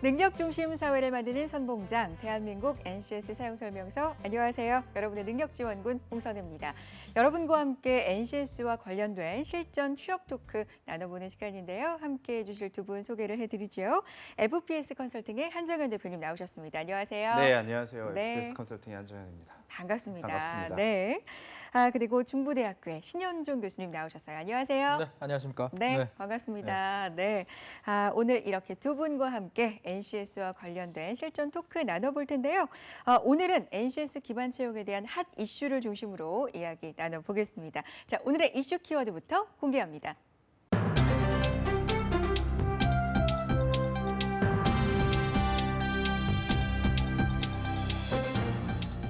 능력 중심 사회를 만드는 선봉장, 대한민국 NCS 사용설명서. 안녕하세요. 여러분의 능력지원군 홍선우입니다. 여러분과 함께 NCS와 관련된 실전 취업 토크 나눠보는 시간인데요. 함께해 주실 두 분 소개를 해드리죠. FPS 컨설팅의 한정현 대표님 나오셨습니다. 안녕하세요. 네, 안녕하세요. 네. FPS 컨설팅의 한정현입니다. 반갑습니다. 반갑습니다. 네. 그리고 중부대학교의 신현종 교수님 나오셨어요. 안녕하세요. 네, 안녕하십니까? 네, 반갑습니다. 네. 오늘 이렇게 두 분과 함께 NCS와 관련된 실전 토크 나눠볼 텐데요. 오늘은 NCS 기반 채용에 대한 핫 이슈를 중심으로 이야기 나눠보겠습니다. 자, 오늘의 이슈 키워드부터 공개합니다.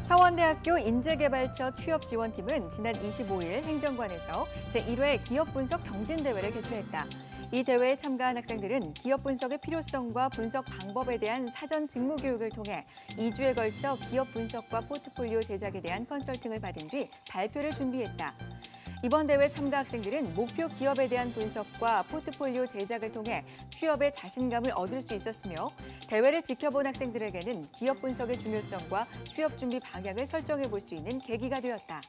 서원대학교 인재개발처 취업지원팀은 지난 25일 행정관에서 제1회 기업분석 경진대회를 개최했다. 이 대회에 참가한 학생들은 기업 분석의 필요성과 분석 방법에 대한 사전 직무 교육을 통해 2주에 걸쳐 기업 분석과 포트폴리오 제작에 대한 컨설팅을 받은 뒤 발표를 준비했다. 이번 대회 참가 학생들은 목표 기업에 대한 분석과 포트폴리오 제작을 통해 취업에 자신감을 얻을 수 있었으며, 대회를 지켜본 학생들에게는 기업 분석의 중요성과 취업 준비 방향을 설정해 볼 수 있는 계기가 되었다.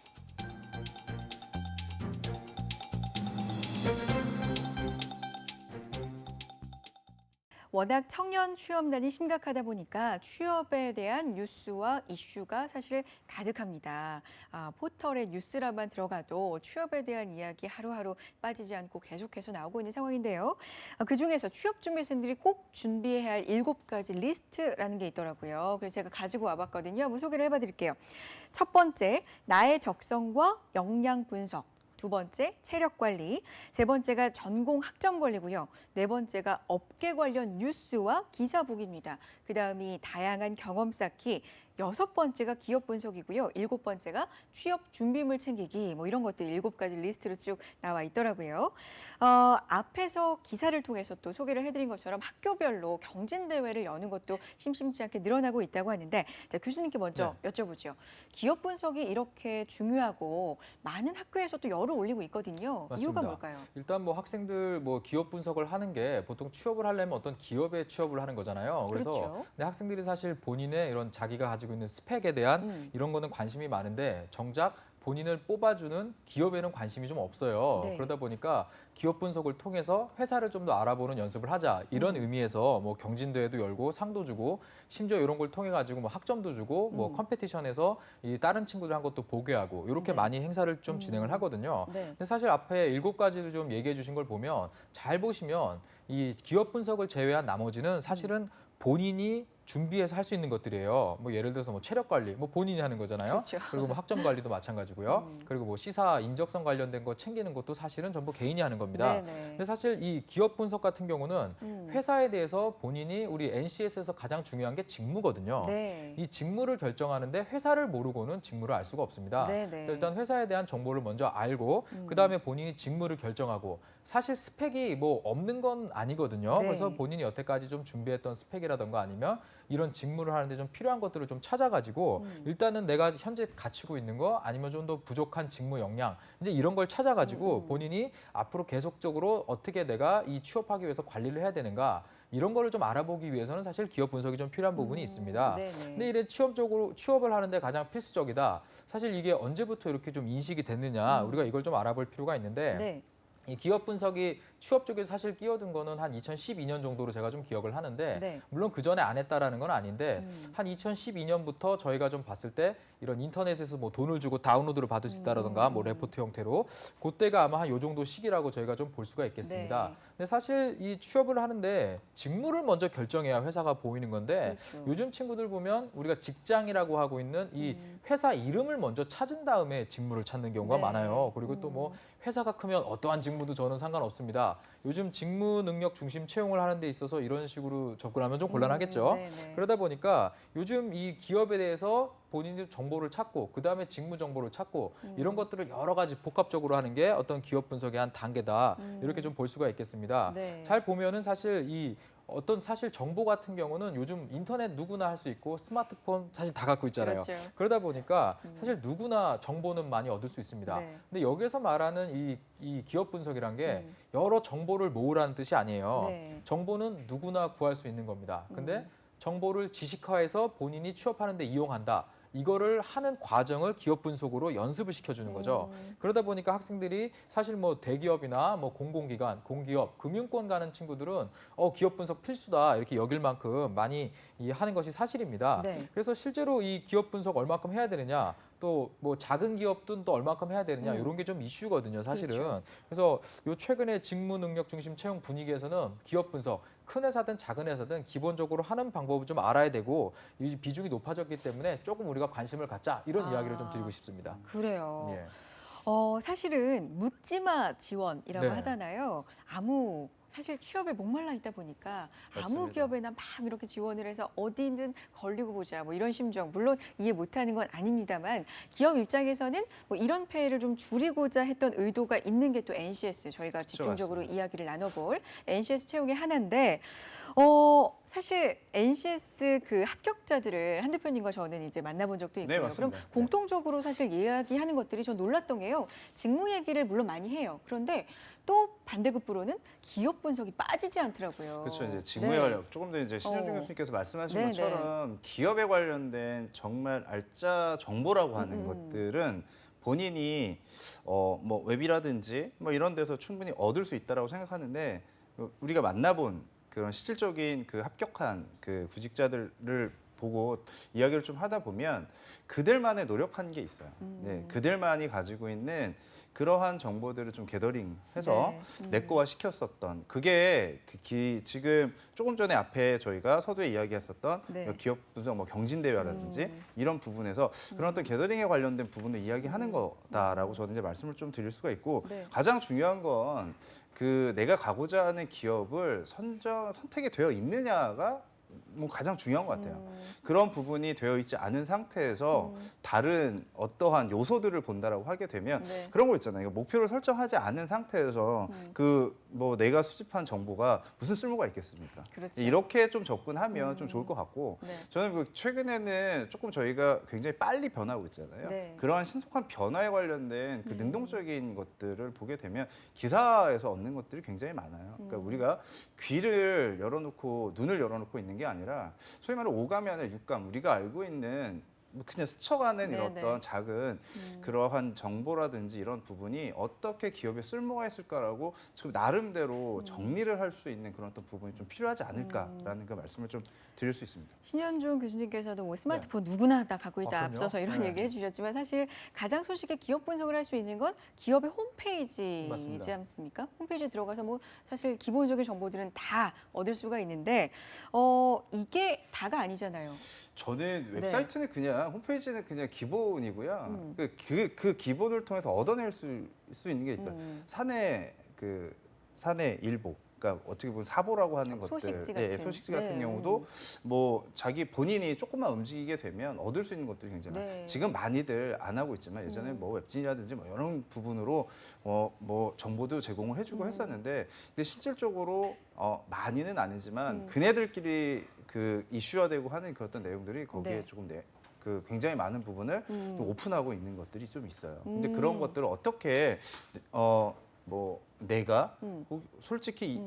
워낙 청년 취업난이 심각하다 보니까 취업에 대한 뉴스와 이슈가 사실 가득합니다. 포털에 뉴스라만 들어가도 취업에 대한 이야기 하루하루 빠지지 않고 계속해서 나오고 있는 상황인데요. 그중에서 취업준비생들이 꼭 준비해야 할 7가지 리스트라는 게 있더라고요. 그래서 제가 가지고 와봤거든요. 한번 소개를 해봐드릴게요. 첫 번째, 나의 적성과 역량 분석. 두 번째, 체력 관리. 세 번째가 전공 학점 관리고요. 네 번째가 업계 관련 뉴스와 기사 보기입니다. 그다음이 다양한 경험 쌓기. 여섯 번째가 기업 분석이고요. 일곱 번째가 취업 준비물 챙기기. 뭐 이런 것들 7가지 리스트로 쭉 나와 있더라고요. 앞에서 기사를 통해서 또 소개를 해드린 것처럼 학교별로 경진대회를 여는 것도 심심치 않게 늘어나고 있다고 하는데, 자, 교수님께 먼저 여쭤보죠. 기업 분석이 이렇게 중요하고 많은 학교에서 또 열을 올리고 있거든요. 맞습니다. 이유가 뭘까요? 일단 뭐 학생들 뭐 기업 분석을 하는 게 보통 취업을 하려면 어떤 기업에 취업을 하는 거잖아요. 그래서 그렇죠. 근데 학생들이 사실 본인의 이런 자기가 가지고 있는 스펙에 대한 이런 거는 관심이 많은데 정작 본인을 뽑아주는 기업에는 관심이 좀 없어요. 네. 그러다 보니까 기업 분석을 통해서 회사를 좀 더 알아보는 연습을 하자, 이런 의미에서 뭐 경진대회도 열고 상도 주고 심지어 이런 걸 통해 가지고 뭐 학점도 주고 뭐 컴페티션에서 이 다른 친구들 한 것도 보게 하고 이렇게 네. 많이 행사를 좀 진행을 하거든요. 네. 근데 사실 앞에 7가지를 좀 얘기해 주신 걸 보면 잘 보시면 이 기업 분석을 제외한 나머지는 사실은 본인이 준비해서 할 수 있는 것들이에요. 뭐 예를 들어서 뭐 체력 관리, 뭐 본인이 하는 거잖아요. 그렇죠. 그리고 뭐 학점 관리도 마찬가지고요. 그리고 뭐 시사 인적성 관련된 거 챙기는 것도 사실은 전부 개인이 하는 겁니다. 네네. 근데 사실 이 기업 분석 같은 경우는 회사에 대해서 본인이 우리 NCS에서 가장 중요한 게 직무거든요. 네. 이 직무를 결정하는데 회사를 모르고는 직무를 알 수가 없습니다. 네네. 그래서 일단 회사에 대한 정보를 먼저 알고 그다음에 본인이 직무를 결정하고, 사실 스펙이 뭐 없는 건 아니거든요. 네. 그래서 본인이 여태까지 좀 준비했던 스펙이라던가 아니면 이런 직무를 하는데 좀 필요한 것들을 좀 찾아가지고 일단은 내가 현재 갖추고 있는 거 아니면 좀 더 부족한 직무 역량, 이제 이런 걸 찾아가지고 본인이 앞으로 계속적으로 어떻게 내가 이 취업하기 위해서 관리를 해야 되는가, 이런 거를 좀 알아보기 위해서는 사실 기업 분석이 좀 필요한 부분이 있습니다. 네네. 근데 이래 취업을 하는데 가장 필수적이다. 사실 이게 언제부터 이렇게 좀 인식이 됐느냐, 우리가 이걸 좀 알아볼 필요가 있는데, 네. 이 기업 분석이 취업 쪽에 사실 끼어든 거는 한 2012년 정도로 제가 좀 기억을 하는데, 네. 물론 그 전에 안 했다라는 건 아닌데 한 2012년부터 저희가 좀 봤을 때 이런 인터넷에서 뭐 돈을 주고 다운로드를 받을 수 있다라든가 뭐 레포트 형태로, 그때가 아마 한 요 정도 시기라고 저희가 좀 볼 수가 있겠습니다. 네. 근데 사실 이 취업을 하는데 직무를 먼저 결정해야 회사가 보이는 건데, 그렇죠. 요즘 친구들 보면 우리가 직장이라고 하고 있는 이 회사 이름을 먼저 찾은 다음에 직무를 찾는 경우가 네. 많아요. 그리고 또 뭐 회사가 크면 어떠한 직무도 저는 상관없습니다. 요즘 직무 능력 중심 채용을 하는 데 있어서 이런 식으로 접근하면 좀 곤란하겠죠. 네네. 그러다 보니까 요즘 이 기업에 대해서 본인이 정보를 찾고 그다음에 직무 정보를 찾고 이런 것들을 여러 가지 복합적으로 하는 게 어떤 기업 분석의 한 단계다. 이렇게 좀 볼 수가 있겠습니다. 네. 잘 보면은 사실 이 어떤 사실 정보 같은 경우는 요즘 인터넷 누구나 할 수 있고 스마트폰 사실 다 갖고 있잖아요. 그렇죠. 그러다 보니까 사실 누구나 정보는 많이 얻을 수 있습니다. 네. 근데 여기에서 말하는 이 기업 분석이란 게 음. 여러 정보를 모으라는 뜻이 아니에요. 네. 정보는 누구나 구할 수 있는 겁니다. 근데 음. 정보를 지식화해서 본인이 취업하는 데 이용한다. 이거를 하는 과정을 기업 분석으로 연습을 시켜주는 거죠. 그러다 보니까 학생들이 사실 뭐 대기업이나 뭐 공공기관, 공기업, 금융권 가는 친구들은 기업 분석 필수다 이렇게 여길 만큼 많이 하는 것이 사실입니다. 네. 그래서 실제로 이 기업 분석 얼마큼 해야 되느냐, 또 뭐 작은 기업들은 또 얼마큼 해야 되느냐 이런 게 좀 이슈거든요, 사실은. 그렇죠. 그래서 요 최근에 직무 능력 중심 채용 분위기에서는 기업 분석 큰 회사든 작은 회사든 기본적으로 하는 방법을 좀 알아야 되고 이 비중이 높아졌기 때문에 조금 우리가 관심을 갖자 이런 이야기를 좀 드리고 싶습니다. 그래요. 예. 사실은 묻지마 지원이라고 네. 하잖아요. 사실 취업에 목말라 있다 보니까 아무 맞습니다. 기업에나 막 이렇게 지원을 해서 어디든 걸리고 보자 뭐 이런 심정 물론 이해 못하는 건 아닙니다만 기업 입장에서는 뭐 이런 폐해를 좀 줄이고자 했던 의도가 있는 게 또 NCS 저희가 집중적으로 맞습니다. 이야기를 나눠볼 NCS 채용의 하나인데 사실 NCS 그 합격자들을 한 대표님과 저는 이제 만나본 적도 있고요. 네, 맞습니다. 그럼 공통적으로 사실 이야기하는 것들이 전 놀랐던 게요. 직무 얘기를 물론 많이 해요. 그런데 또 반대급부로는 기업 분석이 빠지지 않더라고요. 그렇죠. 이제 직무에 네. 관련 조금 전 이제 신현중 어. 교수님께서 말씀하신 네, 것처럼 기업에 관련된 정말 알짜 정보라고 하는 것들은 본인이 뭐 웹이라든지 뭐 이런 데서 충분히 얻을 수 있다라고 생각하는데 우리가 만나본 그런 실질적인 그 합격한 그 구직자들을 보고 이야기를 좀 하다 보면 그들만의 노력한 게 있어요. 네, 그들만이 가지고 있는 그러한 정보들을 좀 게더링해서 네. 내꺼화 시켰었던 그게 지금 조금 전에 앞에 저희가 서두에 이야기했었던 네. 기업 분석 뭐 경진대회라든지 이런 부분에서 그런 어떤 게더링에 관련된 부분을 이야기하는 거다라고 저는 이제 말씀을 좀 드릴 수가 있고 네. 가장 중요한 건 그 내가 가고자 하는 기업을 선택이 되어 있느냐가 뭐 가장 중요한 것 같아요. 그런 부분이 되어 있지 않은 상태에서 다른 어떠한 요소들을 본다라고 하게 되면 네. 그런 거 있잖아요. 목표를 설정하지 않은 상태에서 그 뭐 내가 수집한 정보가 무슨 쓸모가 있겠습니까? 그렇죠. 이렇게 좀 접근하면 좀 좋을 것 같고 네. 저는 그 최근에는 조금 저희가 굉장히 빨리 변하고 있잖아요. 네. 그러한 신속한 변화에 관련된 그 능동적인 것들을 보게 되면 기사에서 얻는 것들이 굉장히 많아요. 그러니까 우리가 귀를 열어놓고 눈을 열어놓고 있는 게 아니라 소위 말해 오감이 육감 우리가 알고 있는 뭐 그냥 스쳐가는 이런 네네. 어떤 작은 그러한 정보라든지 이런 부분이 어떻게 기업에 쓸모가 있을까라고 지금 나름대로 정리를 할 수 있는 그런 어떤 부분이 좀 필요하지 않을까라는 그 말씀을 좀 드릴 수 있습니다. 신현중 교수님께서도 뭐 스마트폰 누구나 다 갖고 있다 그럼요. 앞서서 이런 네. 얘기 해주셨지만 사실 가장 손쉽게 기업 분석을 할 수 있는 건 기업의 홈페이지이지 맞습니다. 않습니까? 홈페이지에 들어가서 뭐 사실 기본적인 정보들은 다 얻을 수가 있는데 이게 다가 아니잖아요. 저는 웹사이트는 그냥 홈페이지는 그냥 기본이고요. 그 기본을 통해서 얻어낼 수 있는 게 일단 사내 일보. 그러니까 어떻게 보면 사보라고 하는 것들, 소식지 같은. 소식지 같은 네. 경우도 뭐 자기 본인이 조금만 움직이게 되면 얻을 수 있는 것들이 굉장히 많아요. 네. 지금 많이들 안 하고 있지만 예전에 뭐 웹진이라든지 뭐 이런 부분으로 뭐 정보도 제공을 해주고 했었는데 근데 실질적으로 많이는 아니지만 그네들끼리 그 이슈화되고 하는 그런 어떤 내용들이 거기에 네. 조금 그 굉장히 많은 부분을 또 오픈하고 있는 것들이 좀 있어요. 근데 그런 것들을 어떻게 뭐 내가 솔직히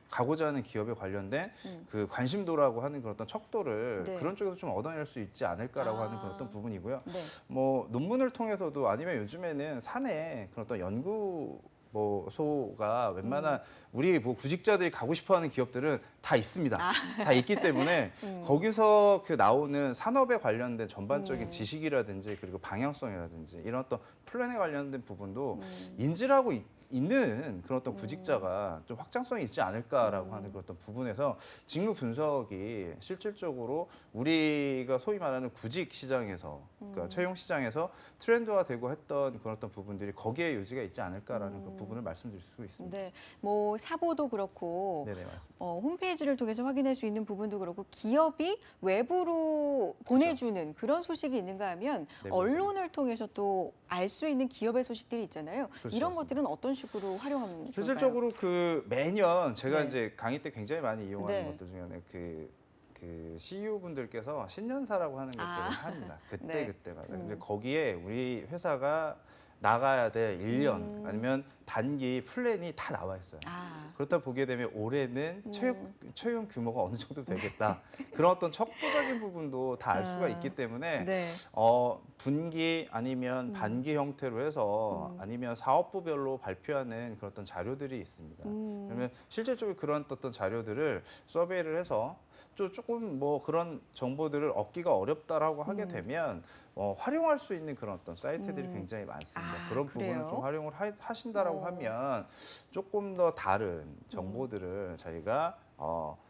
가고자 하는 기업에 관련된 그 관심도라고 하는 그런 어떤 척도를 네. 그런 쪽에서 좀 얻어낼 수 있지 않을까라고 하는 그런 어떤 부분이고요. 네. 뭐 논문을 통해서도 아니면 요즘에는 사내 그런 어떤 연구 소가 웬만한 우리 뭐 구직자들이 가고 싶어하는 기업들은 다 있습니다. 다 있기 때문에 거기서 그 나오는 산업에 관련된 전반적인 지식이라든지 그리고 방향성이라든지 이런 어떤 플랜에 관련된 부분도 인지를 하고 있는 그런 어떤 구직자가 좀 확장성이 있지 않을까라고 하는 그런 어떤 부분에서 직무 분석이 실질적으로 우리가 소위 말하는 구직 시장에서 그러니까 채용 시장에서 트렌드화되고 했던 그런 어떤 부분들이 거기에 요지가 있지 않을까라는 그 부분을 말씀드릴 수 있습니다. 네, 뭐 사보도 그렇고 네네 맞습니다. 홈페이지를 통해서 확인할 수 있는 부분도 그렇고 기업이 외부로 보내주는 그런 소식이 있는가 하면 네, 언론을 통해서 또 알 수 있는 기업의 소식들이 있잖아요. 그렇죠, 이런 맞습니다. 것들은 어떤 식으로 활용하면 좋을까요? 실질적으로 그 매년 제가 네. 이제 강의 때 굉장히 많이 이용하는 네. 것들 중에 하나는 그 CEO 분들께서 신년사라고 하는 것들을 합니다. 네. 그때마다. 근데 거기에 우리 회사가 나가야 될 1년 아니면 단기 플랜이 다 나와 있어요. 아, 그렇다 보게 되면 올해는 채용 규모가 어느 정도 되겠다. 그런 어떤 척도적인 부분도 다 알 수가 있기 때문에 네. 분기 아니면 반기 형태로 해서 아니면 사업부별로 발표하는 그런 어떤 자료들이 있습니다. 그러면 실질적으로 그런 어떤 자료들을 서베이를 해서 조금 뭐 그런 정보들을 얻기가 어렵다라고 하게 되면 활용할 수 있는 그런 어떤 사이트들이 굉장히 많습니다. 아, 그런 그래요? 부분을 좀 활용을 하신다라고 하면 조금 더 다른 정보들을 저희가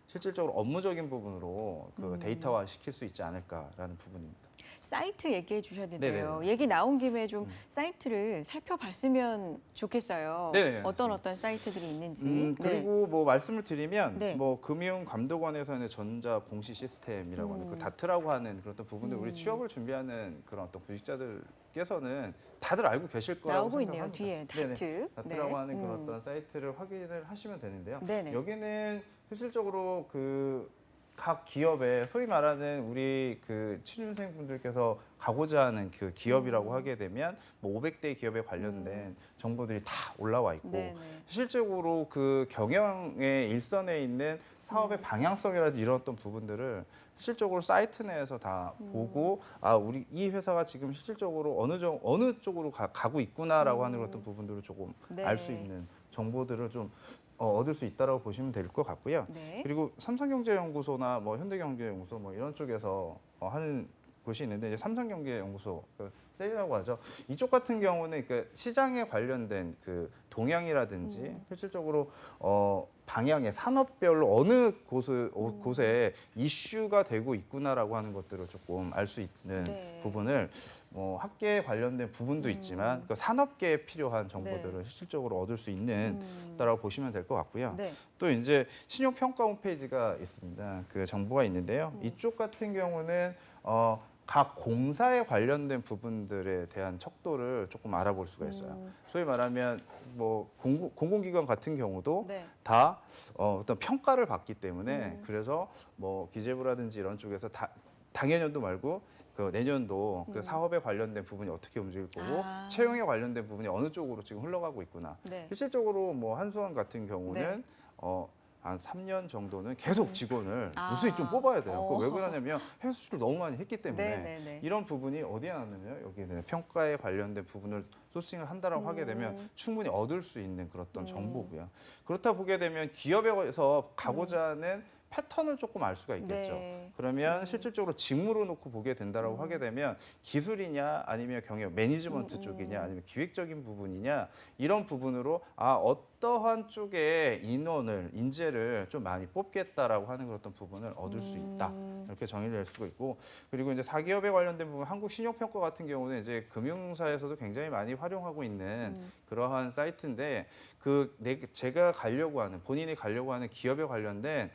실질적으로 업무적인 부분으로 그 데이터화 시킬 수 있지 않을까라는 부분입니다. 사이트 얘기해 주셨는데요. 네네. 얘기 나온 김에 좀 사이트를 살펴봤으면 좋겠어요. 네네, 어떤 사이트들이 있는지. 네. 그리고 뭐 말씀을 드리면 네. 뭐 금융감독원에서는 전자 공시 시스템이라고 하는 그 다트라고 하는 그런 어떤 부분들 우리 취업을 준비하는 그런 어떤 구직자들께서는 다들 알고 계실 거라고 나오고 있네요. 생각합니다. 뒤에 네네. 다트. 다트라고 네. 하는 그런 어떤 사이트를 확인을 하시면 되는데요. 네네. 여기는 실질적으로 그 각 기업에 소위 말하는 우리 그 취준생 분들께서 가고자 하는 그 기업이라고 하게 되면 뭐 500대 기업에 관련된 정보들이 다 올라와 있고 네네. 실질적으로 그 경영의 일선에 있는 사업의 방향성이라든지 이런 어떤 부분들을 실질적으로 사이트 내에서 다 보고 우리 이 회사가 지금 실질적으로 어느 쪽으로 가고 있구나라고 하는 어떤 부분들을 조금 네. 알 수 있는 정보들을 좀 얻을 수 있다라고 보시면 될 것 같고요. 네. 그리고 삼성경제연구소나 뭐 현대경제연구소 뭐 이런 쪽에서 하는 곳이 있는데 이제 삼성경제연구소 셀이라고 하죠. 이쪽 같은 경우는 그 시장에 관련된 그 동향이라든지 실질적으로 방향의 산업별로 어느 곳에 이슈가 되고 있구나라고 하는 것들을 조금 알 수 있는 네. 부분을 학계에 관련된 부분도 있지만 그 산업계에 필요한 정보들을 실질적으로 얻을 수 있는 거라고 보시면 될 것 같고요. 네. 또 이제 신용평가 홈페이지가 있습니다. 그 정보가 있는데요. 이쪽 같은 경우는 각 공사에 관련된 부분들에 대한 척도를 조금 알아볼 수가 있어요. 소위 말하면 뭐 공공기관 같은 경우도 네. 다 어떤 평가를 받기 때문에 그래서 뭐 기재부라든지 이런 쪽에서 당해년도 말고 그 내년도 그 사업에 관련된 부분이 어떻게 움직일 거고 채용에 관련된 부분이 어느 쪽으로 지금 흘러가고 있구나. 네. 실질적으로 뭐 한수원 같은 경우는 한 3년 정도는 계속 직원을 무수히 좀 뽑아야 돼요. 그거 왜 그러냐면 해외 수출을 너무 많이 했기 때문에 네네네. 이런 부분이 어디에 나왔냐면 여기는 평가에 관련된 부분을 소싱을 한다라고 하게 되면 충분히 얻을 수 있는 그런 어떤 정보고요. 그렇다 보게 되면 기업에서 가고자 하는 패턴을 조금 알 수가 있겠죠. 네. 그러면 실질적으로 직무로 놓고 보게 된다라고 하게 되면 기술이냐 아니면 경영 매니지먼트 쪽이냐 아니면 기획적인 부분이냐 이런 부분으로 어떠한 쪽에 인재를 좀 많이 뽑겠다라고 하는 그런 어떤 부분을 얻을 수 있다. 이렇게 정의를 낼 수가 있고 그리고 이제 사기업에 관련된 부분 한국신용평가 같은 경우는 이제 금융사에서도 굉장히 많이 활용하고 있는 그러한 사이트인데 제가 가려고 하는 본인이 가려고 하는 기업에 관련된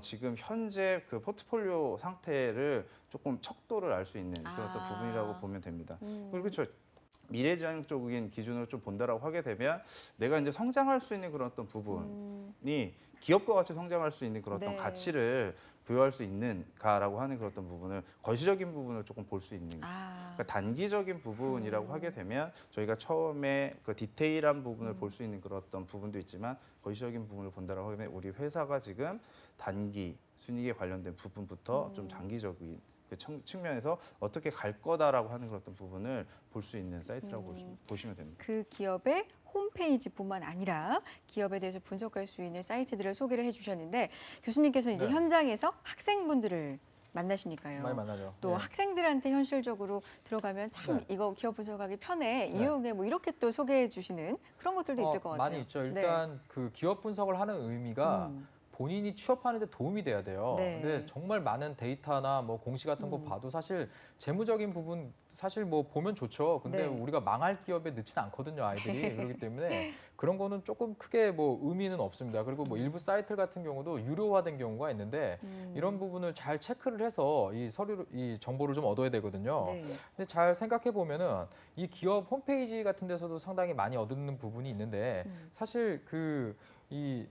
지금 현재 그 포트폴리오 상태를 조금 척도를 알 수 있는 그런 어떤 부분이라고 보면 됩니다. 그리고 그렇죠. 미래지향적인 기준으로 좀 본다라고 하게 되면 내가 이제 성장할 수 있는 그런 어떤 부분이 기업과 같이 성장할 수 있는 그런 어떤 네. 가치를 부여할 수 있는가라고 하는 그런 어떤 부분을 거시적인 부분을 조금 볼 수 있는 그러니까 단기적인 부분이라고 하게 되면 저희가 처음에 그 디테일한 부분을 볼 수 있는 그런 어떤 부분도 있지만 거시적인 부분을 본다라고 하면 우리 회사가 지금 단기 순이익에 관련된 부분부터 좀 장기적인 그 측면에서 어떻게 갈 거다라고 하는 그런 어떤 부분을 볼 수 있는 사이트라고 보시면 됩니다. 그 기업의 홈페이지뿐만 아니라 기업에 대해서 분석할 수 있는 사이트들을 소개를 해주셨는데 교수님께서는 이제 네. 현장에서 학생분들을 만나시니까요. 많이 만나죠. 또 네. 학생들한테 현실적으로 들어가면 참 네. 이거 기업 분석하기 편해, 네. 이용해 뭐 이렇게 또 소개해 주시는 그런 것들도 있을 것 같아요. 많이 있죠. 일단 그 기업 분석을 하는 의미가 본인이 취업하는 데 도움이 돼야 돼요. 네. 근데 정말 많은 데이터나 뭐 공시 같은 거 봐도 사실 재무적인 부분 사실 뭐 보면 좋죠. 근데 네. 우리가 망할 기업에 넣지는 않거든요, 아이들이. 그렇기 때문에 그런 거는 조금 크게 뭐 의미는 없습니다. 그리고 뭐 일부 사이트 같은 경우도 유료화된 경우가 있는데 이런 부분을 잘 체크를 해서 이 서류를 이 정보를 좀 얻어야 되거든요. 네. 근데 잘 생각해 보면은 이 기업 홈페이지 같은 데서도 상당히 많이 얻는 부분이 있는데 사실 이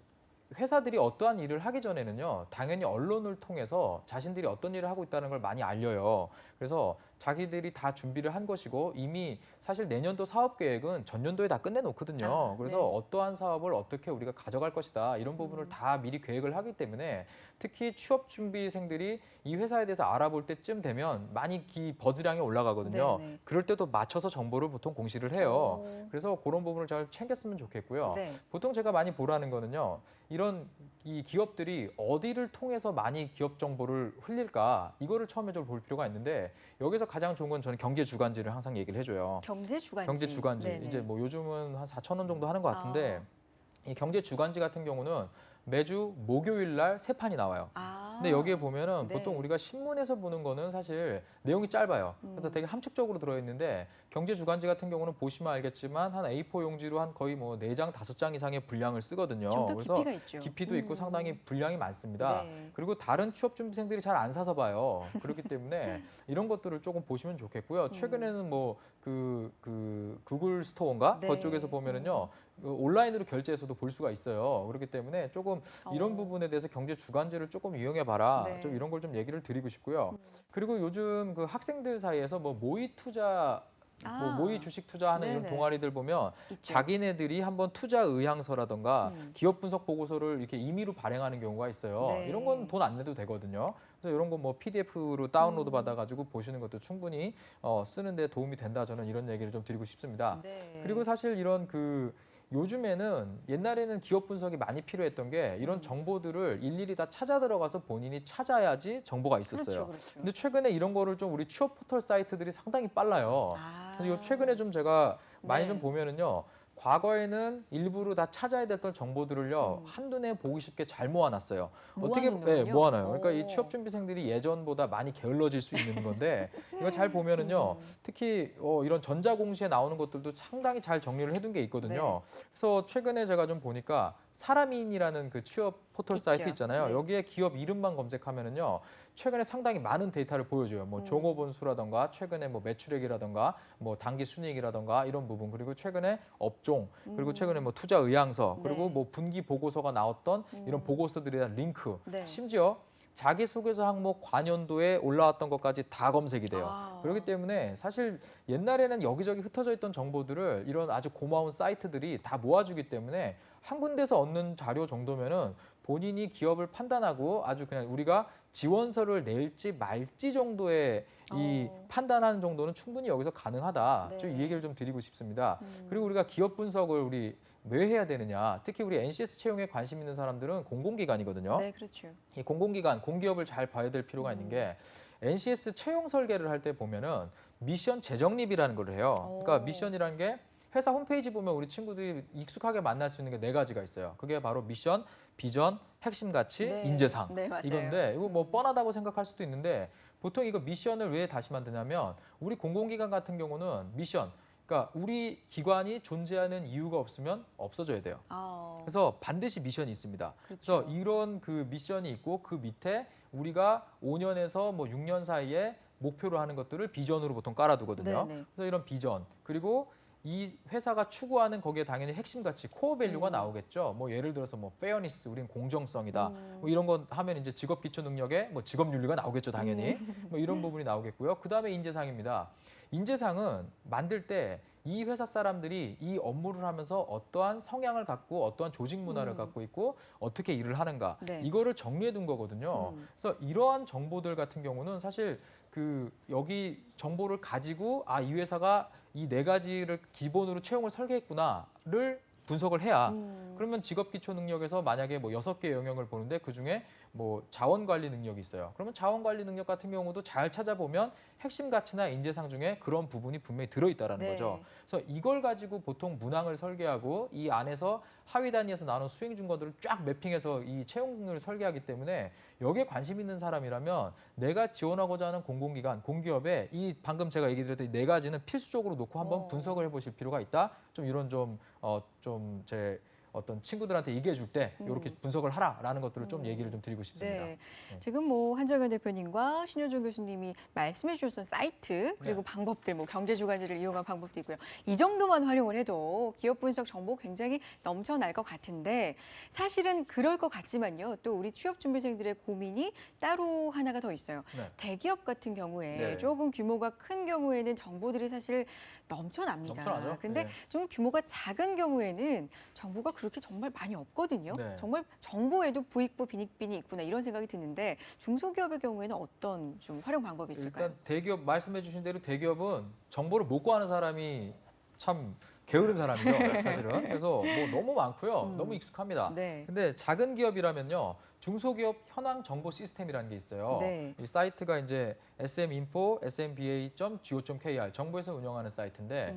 회사들이 어떠한 일을 하기 전에는요, 당연히 언론을 통해서 자신들이 어떤 일을 하고 있다는 걸 많이 알려요. 그래서 자기들이 다 준비를 한 것이고 이미 사실 내년도 사업 계획은 전년도에 다 끝내놓거든요. 그래서 네. 어떠한 사업을 어떻게 우리가 가져갈 것이다 이런 부분을 다 미리 계획을 하기 때문에 특히 취업 준비생들이 이 회사에 대해서 알아볼 때쯤 되면 많이 버즈량이 올라가거든요. 네, 네. 그럴 때도 맞춰서 정보를 보통 공시를 해요. 그래서 그런 부분을 잘 챙겼으면 좋겠고요. 네. 보통 제가 많이 보라는 거는요. 이런 이 기업들이 어디를 통해서 많이 기업 정보를 흘릴까 이거를 처음에 좀 볼 필요가 있는데 여기서 가장 좋은 건 저는 경제 주간지를 항상 얘기를 해줘요. 경제 주간지. 경제 주간지 네네. 이제 뭐 요즘은 한 4,000원 정도 하는 것 같은데 이 경제 주간지 같은 경우는 매주 목요일 날 세 판이 나와요. 근데 여기에 보면은 네. 보통 우리가 신문에서 보는 거는 사실 내용이 짧아요. 그래서 되게 함축적으로 들어있는데 경제 주간지 같은 경우는 보시면 알겠지만 한 A4 용지로 한 거의 뭐 4장, 5장 이상의 분량을 쓰거든요. 좀 더 그래서 깊이가 있죠. 깊이도 있고 상당히 분량이 많습니다. 네. 그리고 다른 취업 준비생들이 잘 안 사서 봐요. 그렇기 때문에 이런 것들을 조금 보시면 좋겠고요. 최근에는 뭐 구글 스토어인가 네. 그쪽에서 보면은요. 온라인으로 결제해서도 볼 수가 있어요. 그렇기 때문에 조금 이런 부분에 대해서 경제 주간지를 조금 이용해 봐라. 네. 좀 이런 걸 좀 얘기를 드리고 싶고요. 그리고 요즘 그 학생들 사이에서 뭐 모의 투자 뭐 모의 주식 투자하는 이런 네네. 동아리들 보면 있죠. 자기네들이 한번 투자 의향서라던가 기업 분석 보고서를 이렇게 임의로 발행하는 경우가 있어요. 네. 이런 건 돈 안 내도 되거든요. 그래서 이런 거 뭐 PDF로 다운로드 받아가지고 보시는 것도 충분히 쓰는데 도움이 된다. 저는 이런 얘기를 좀 드리고 싶습니다. 네. 그리고 사실 이런 요즘에는 옛날에는 기업 분석이 많이 필요했던 게 이런 정보들을 일일이 다 찾아 들어가서 본인이 찾아야지 정보가 있었어요. 그렇죠. 근데 최근에 이런 거를 좀 우리 취업 포털 사이트들이 상당히 빨라요. 그래서 이거 최근에 좀 제가 많이 네. 좀 보면은요. 과거에는 일부러 다 찾아야 됐던 정보들을요. 한눈에 보기 쉽게 잘 모아놨어요. 어떻게 모아놓는군요. 모아놔요. 그러니까 이 오. 취업 준비생들이 예전보다 많이 게을러질 수 있는 건데 이거 잘 보면은요. 특히 이런 전자공시에 나오는 것들도 상당히 잘 정리를 해둔 게 있거든요. 그래서 최근에 제가 좀 보니까 사람인이라는 그 취업 포털 있죠. 사이트 있잖아요. 네. 여기에 기업 이름만 검색하면은요. 최근에 상당히 많은 데이터를 보여줘요. 뭐 종업원 수라던가 최근에 뭐 매출액이라던가 뭐 단기 순이익이라던가 이런 부분 그리고 최근에 업종 그리고 최근에 뭐 투자 의향서 그리고 네. 뭐 분기 보고서가 나왔던 이런 보고서들에 대한 링크 네. 심지어 자기소개서 항목 관연도에 올라왔던 것까지 다 검색이 돼요. 아. 그렇기 때문에 사실 옛날에는 여기저기 흩어져 있던 정보들을 이런 아주 고마운 사이트들이 다 모아주기 때문에 한 군데서 얻는 자료 정도면은 본인이 기업을 판단하고 아주 그냥 우리가 지원서를 낼지 말지 정도의 이 판단하는 정도는 충분히 여기서 가능하다. 네. 좀 이 얘기를 좀 드리고 싶습니다. 그리고 우리가 기업 분석을 우리 왜 해야 되느냐? 특히 우리 NCS 채용에 관심 있는 사람들은 공공기관이거든요. 네, 그렇죠. 이 공공기관, 공기업을 잘 봐야 될 필요가 있는 게 NCS 채용 설계를 할 때 보면은 미션 재정립이라는 걸 해요. 그러니까 미션이라는 게 회사 홈페이지 보면 우리 친구들이 익숙하게 만날 수 있는 게 4가지가 있어요. 그게 바로 미션, 비전, 핵심 가치, 네. 인재상. 네, 맞아요. 이건데 이거 뭐 뻔하다고 생각할 수도 있는데 보통 이거 미션을 왜 다시 만드냐면 우리 공공기관 같은 경우는 미션 그러니까 우리 기관이 존재하는 이유가 없으면 없어져야 돼요. 그래서 반드시 미션이 있습니다. 그렇죠. 그래서 이런 그 미션이 있고 그 밑에 우리가 5년에서 뭐 6년 사이에 목표로 하는 것들을 비전으로 보통 깔아두거든요. 네네. 그래서 이런 비전 그리고 이 회사가 추구하는 거기에 당연히 핵심 가치, 코어 밸류가 나오겠죠. 뭐 예를 들어서 뭐 페어니스, 우린 공정성이다. 뭐 이런 거 하면 이제 직업 기초 능력에 뭐 직업 윤리가 나오겠죠, 당연히. 뭐 이런 부분이 나오겠고요. 그다음에 인재상입니다. 인재상은 만들 때 이 회사 사람들이 이 업무를 하면서 어떠한 성향을 갖고 어떠한 조직 문화를 갖고 있고 어떻게 일을 하는가 네. 이거를 정리해 둔 거거든요. 그래서 이러한 정보들 같은 경우는 사실 여기 정보를 가지고 이 회사가 이 4가지를 기본으로 채용을 설계했구나를 분석을 해야 그러면 직업 기초 능력에서 만약에 뭐 6개의 영역을 보는데 그중에 뭐 자원 관리 능력이 있어요. 그러면 자원 관리 능력 같은 경우도 잘 찾아보면 핵심 가치나 인재상 중에 그런 부분이 분명히 들어있다라는 네. 거죠. 그래서 이걸 가지고 보통 문항을 설계하고 이 안에서 하위 단위에서 나눈 수행 준거들을 쫙 매핑해서 이 채용을 설계하기 때문에 여기에 관심 있는 사람이라면 내가 지원하고자 하는 공공기관, 공기업에 이 방금 제가 얘기 드렸던 이 네 가지는 필수적으로 놓고 한번 분석을 해보실 필요가 있다. 좀 이런 좀 제 어떤 친구들한테 얘기해 줄 때 이렇게 분석을 하라라는 것들을 좀 얘기를 좀 드리고 싶습니다. 네. 지금 뭐 한정현 대표님과 신효정 교수님이 말씀해 주셨던 사이트 그리고 네. 방법들 뭐 경제 주간지를 이용한 방법도 있고요. 이 정도만 활용을 해도 기업 분석 정보 굉장히 넘쳐날 것 같은데 사실은 그럴 것 같지만요. 또 우리 취업 준비생들의 고민이 따로 하나가 더 있어요. 네. 대기업 같은 경우에 네. 조금 규모가 큰 경우에는 정보들이 사실 넘쳐납니다. 넘쳐나죠. 근데 네. 좀 규모가 작은 경우에는 정보가 그렇게 정말 많이 없거든요. 네. 정말 정보에도 부익부 빈익빈이 있구나 이런 생각이 드는데 중소기업의 경우에는 어떤 좀 활용 방법이 있을까요? 일단 대기업 말씀해 주신 대로 대기업은 정보를 못 구하는 사람이 참 게으른 사람이죠, 사실은. 그래서 뭐 너무 많고요. 너무 익숙합니다. 네. 근데 작은 기업이라면요. 중소기업 현황 정보 시스템이라는 게 있어요. 네. 이 사이트가 이제 sminfo, smba.go.kr 정부에서 운영하는 사이트인데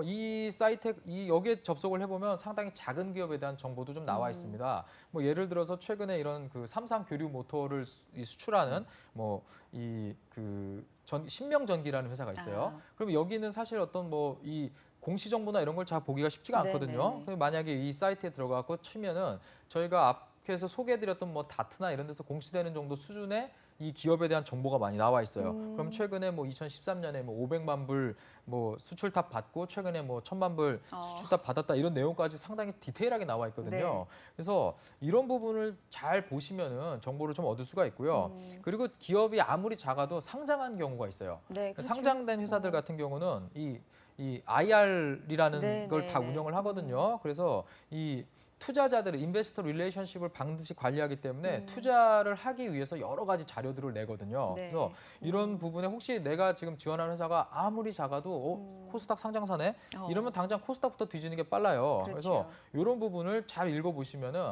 이 사이트 여기에 접속을 해보면 상당히 작은 기업에 대한 정보도 좀 나와 있습니다. 뭐 예를 들어서 최근에 이런 그 삼상 교류 모터를 수출하는 뭐 이 그 신명전기라는 회사가 있어요. 아. 그럼 여기는 사실 어떤 뭐 이 공시 정보나 이런 걸 잘 보기가 쉽지가 네네네. 않거든요. 그래서 만약에 이 사이트에 들어가고 치면은 저희가 앞에서 소개해드렸던 뭐 다트나 이런 데서 공시되는 정도 수준의 이 기업에 대한 정보가 많이 나와 있어요. 그럼 최근에 뭐 2013년에 뭐 500만 불 뭐 수출탑 받고 최근에 뭐 1000만 불 수출탑 받았다 이런 내용까지 상당히 디테일하게 나와 있거든요. 네. 그래서 이런 부분을 잘 보시면은 정보를 좀 얻을 수가 있고요. 그리고 기업이 아무리 작아도 상장한 경우가 있어요. 네, 그렇죠. 상장된 회사들 같은 경우는 이 IR이라는 네, 걸 네, 다 네. 운영을 하거든요. 그래서 이 투자자들의 인베스터 릴레이션십을 반드시 관리하기 때문에 투자를 하기 위해서 여러 가지 자료들을 내거든요. 네. 그래서 이런 부분에 혹시 내가 지금 지원하는 회사가 아무리 작아도 코스닥 상장사네? 이러면 당장 코스닥부터 뒤지는 게 빨라요. 그렇죠. 그래서 이런 부분을 잘 읽어보시면은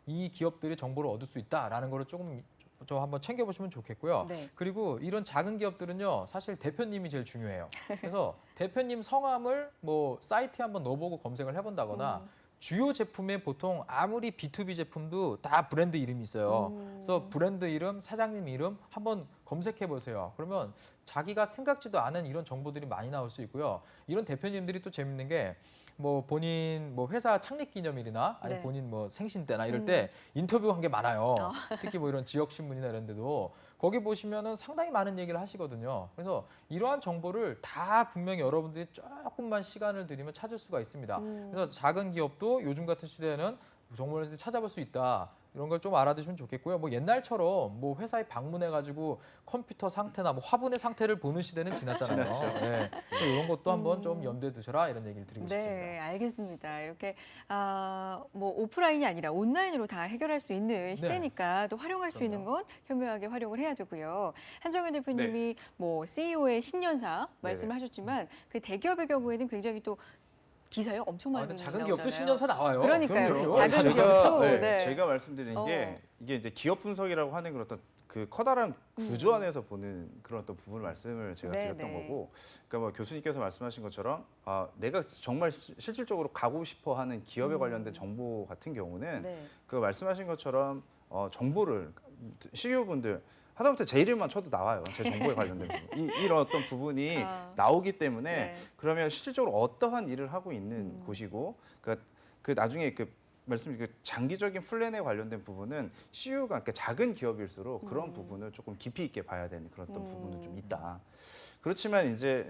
이 기업들이 정보를 얻을 수 있다라는 거를 조금 좀 한번 챙겨보시면 좋겠고요. 네. 그리고 이런 작은 기업들은요, 사실 대표님이 제일 중요해요. 그래서 대표님 성함을 뭐 사이트에 한번 넣어보고 검색을 해본다거나 주요 제품에 보통 아무리 B2B 제품도 다 브랜드 이름이 있어요. 그래서 브랜드 이름, 사장님 이름 한번 검색해 보세요. 그러면 자기가 생각지도 않은 이런 정보들이 많이 나올 수 있고요. 이런 대표님들이 또 재밌는 게 뭐 본인 뭐 회사 창립 기념일이나 아니 네. 본인 뭐 생신 때나 이럴 때 인터뷰한 게 많아요. 특히 뭐 이런 지역 신문이나 이런 데도 거기 보시면은 상당히 많은 얘기를 하시거든요. 그래서 이러한 정보를 다 분명히 여러분들이 조금만 시간을 들이면 찾을 수가 있습니다. 그래서 작은 기업도 요즘 같은 시대에는 정보를 찾아볼 수 있다. 이런 걸 좀 알아두시면 좋겠고요. 뭐 옛날처럼 뭐 회사에 방문해가지고 컴퓨터 상태나 뭐 화분의 상태를 보는 시대는 지났잖아요. 네. 그래서 이런 것도 한번 좀 염두에 두셔라 이런 얘기를 드리고 싶습니다. 네, 알겠습니다. 이렇게 뭐 오프라인이 아니라 온라인으로 다 해결할 수 있는 시대니까 또 활용할 수 있는 건 현명하게 활용을 해야 되고요. 한정현 대표님이 뭐 CEO의 신년사 말씀을 하셨지만 그 대기업의 경우에는 굉장히 또 기사요 엄청 많이 근데 나오잖아요. 작은 기업도 신년사 나와요. 그러니까요. 그럼요. 작은 기업도 네. 제가 말씀드리는 게 이게 이제 기업 분석이라고 하는 그런 어떤 그 커다란 구조 안에서 보는 그런 어떤 부분을 말씀을 제가 네, 드렸던 네. 거고, 그러니까 뭐 교수님께서 말씀하신 것처럼 내가 정말 실질적으로 가고 싶어하는 기업에 관련된 정보 같은 경우는 네. 그 말씀하신 것처럼 정보를 CEO분들 하다못해 제 이름만 쳐도 나와요. 제 정보에 관련된 부분. 이런 어떤 부분이 나오기 때문에 네. 그러면 실질적으로 어떠한 일을 하고 있는 곳이고, 그 나중에 그 말씀드린 그 장기적인 플랜에 관련된 부분은 CEO가 그러니까 작은 기업일수록 그런 부분을 조금 깊이 있게 봐야 되는 그런 어떤 부분은 좀 있다. 그렇지만 이제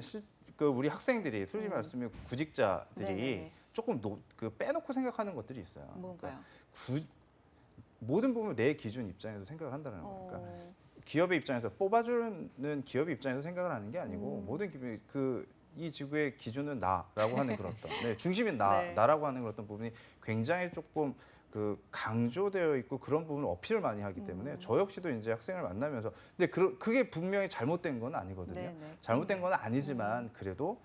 그 우리 학생들이 솔직히 말씀하면 구직자들이 네네. 조금 그 빼놓고 생각하는 것들이 있어요. 뭔가요? 모든 부분을 내 기준 입장에서 생각을 한다는 거예요. 그러니까 기업의 입장에서 뽑아주는 기업의 입장에서 생각을 하는 게 아니고 모든 기업이 이 지구의 기준은 나라고 하는 그런 어떤 중심인 네. 나라고 하는 그런 어떤 부분이 굉장히 조금 그 강조되어 있고 그런 부분을 어필을 많이 하기 때문에 저 역시도 이제 학생을 만나면서 근데 그게 분명히 잘못된 건 아니거든요. 네네. 잘못된 건 아니지만 그래도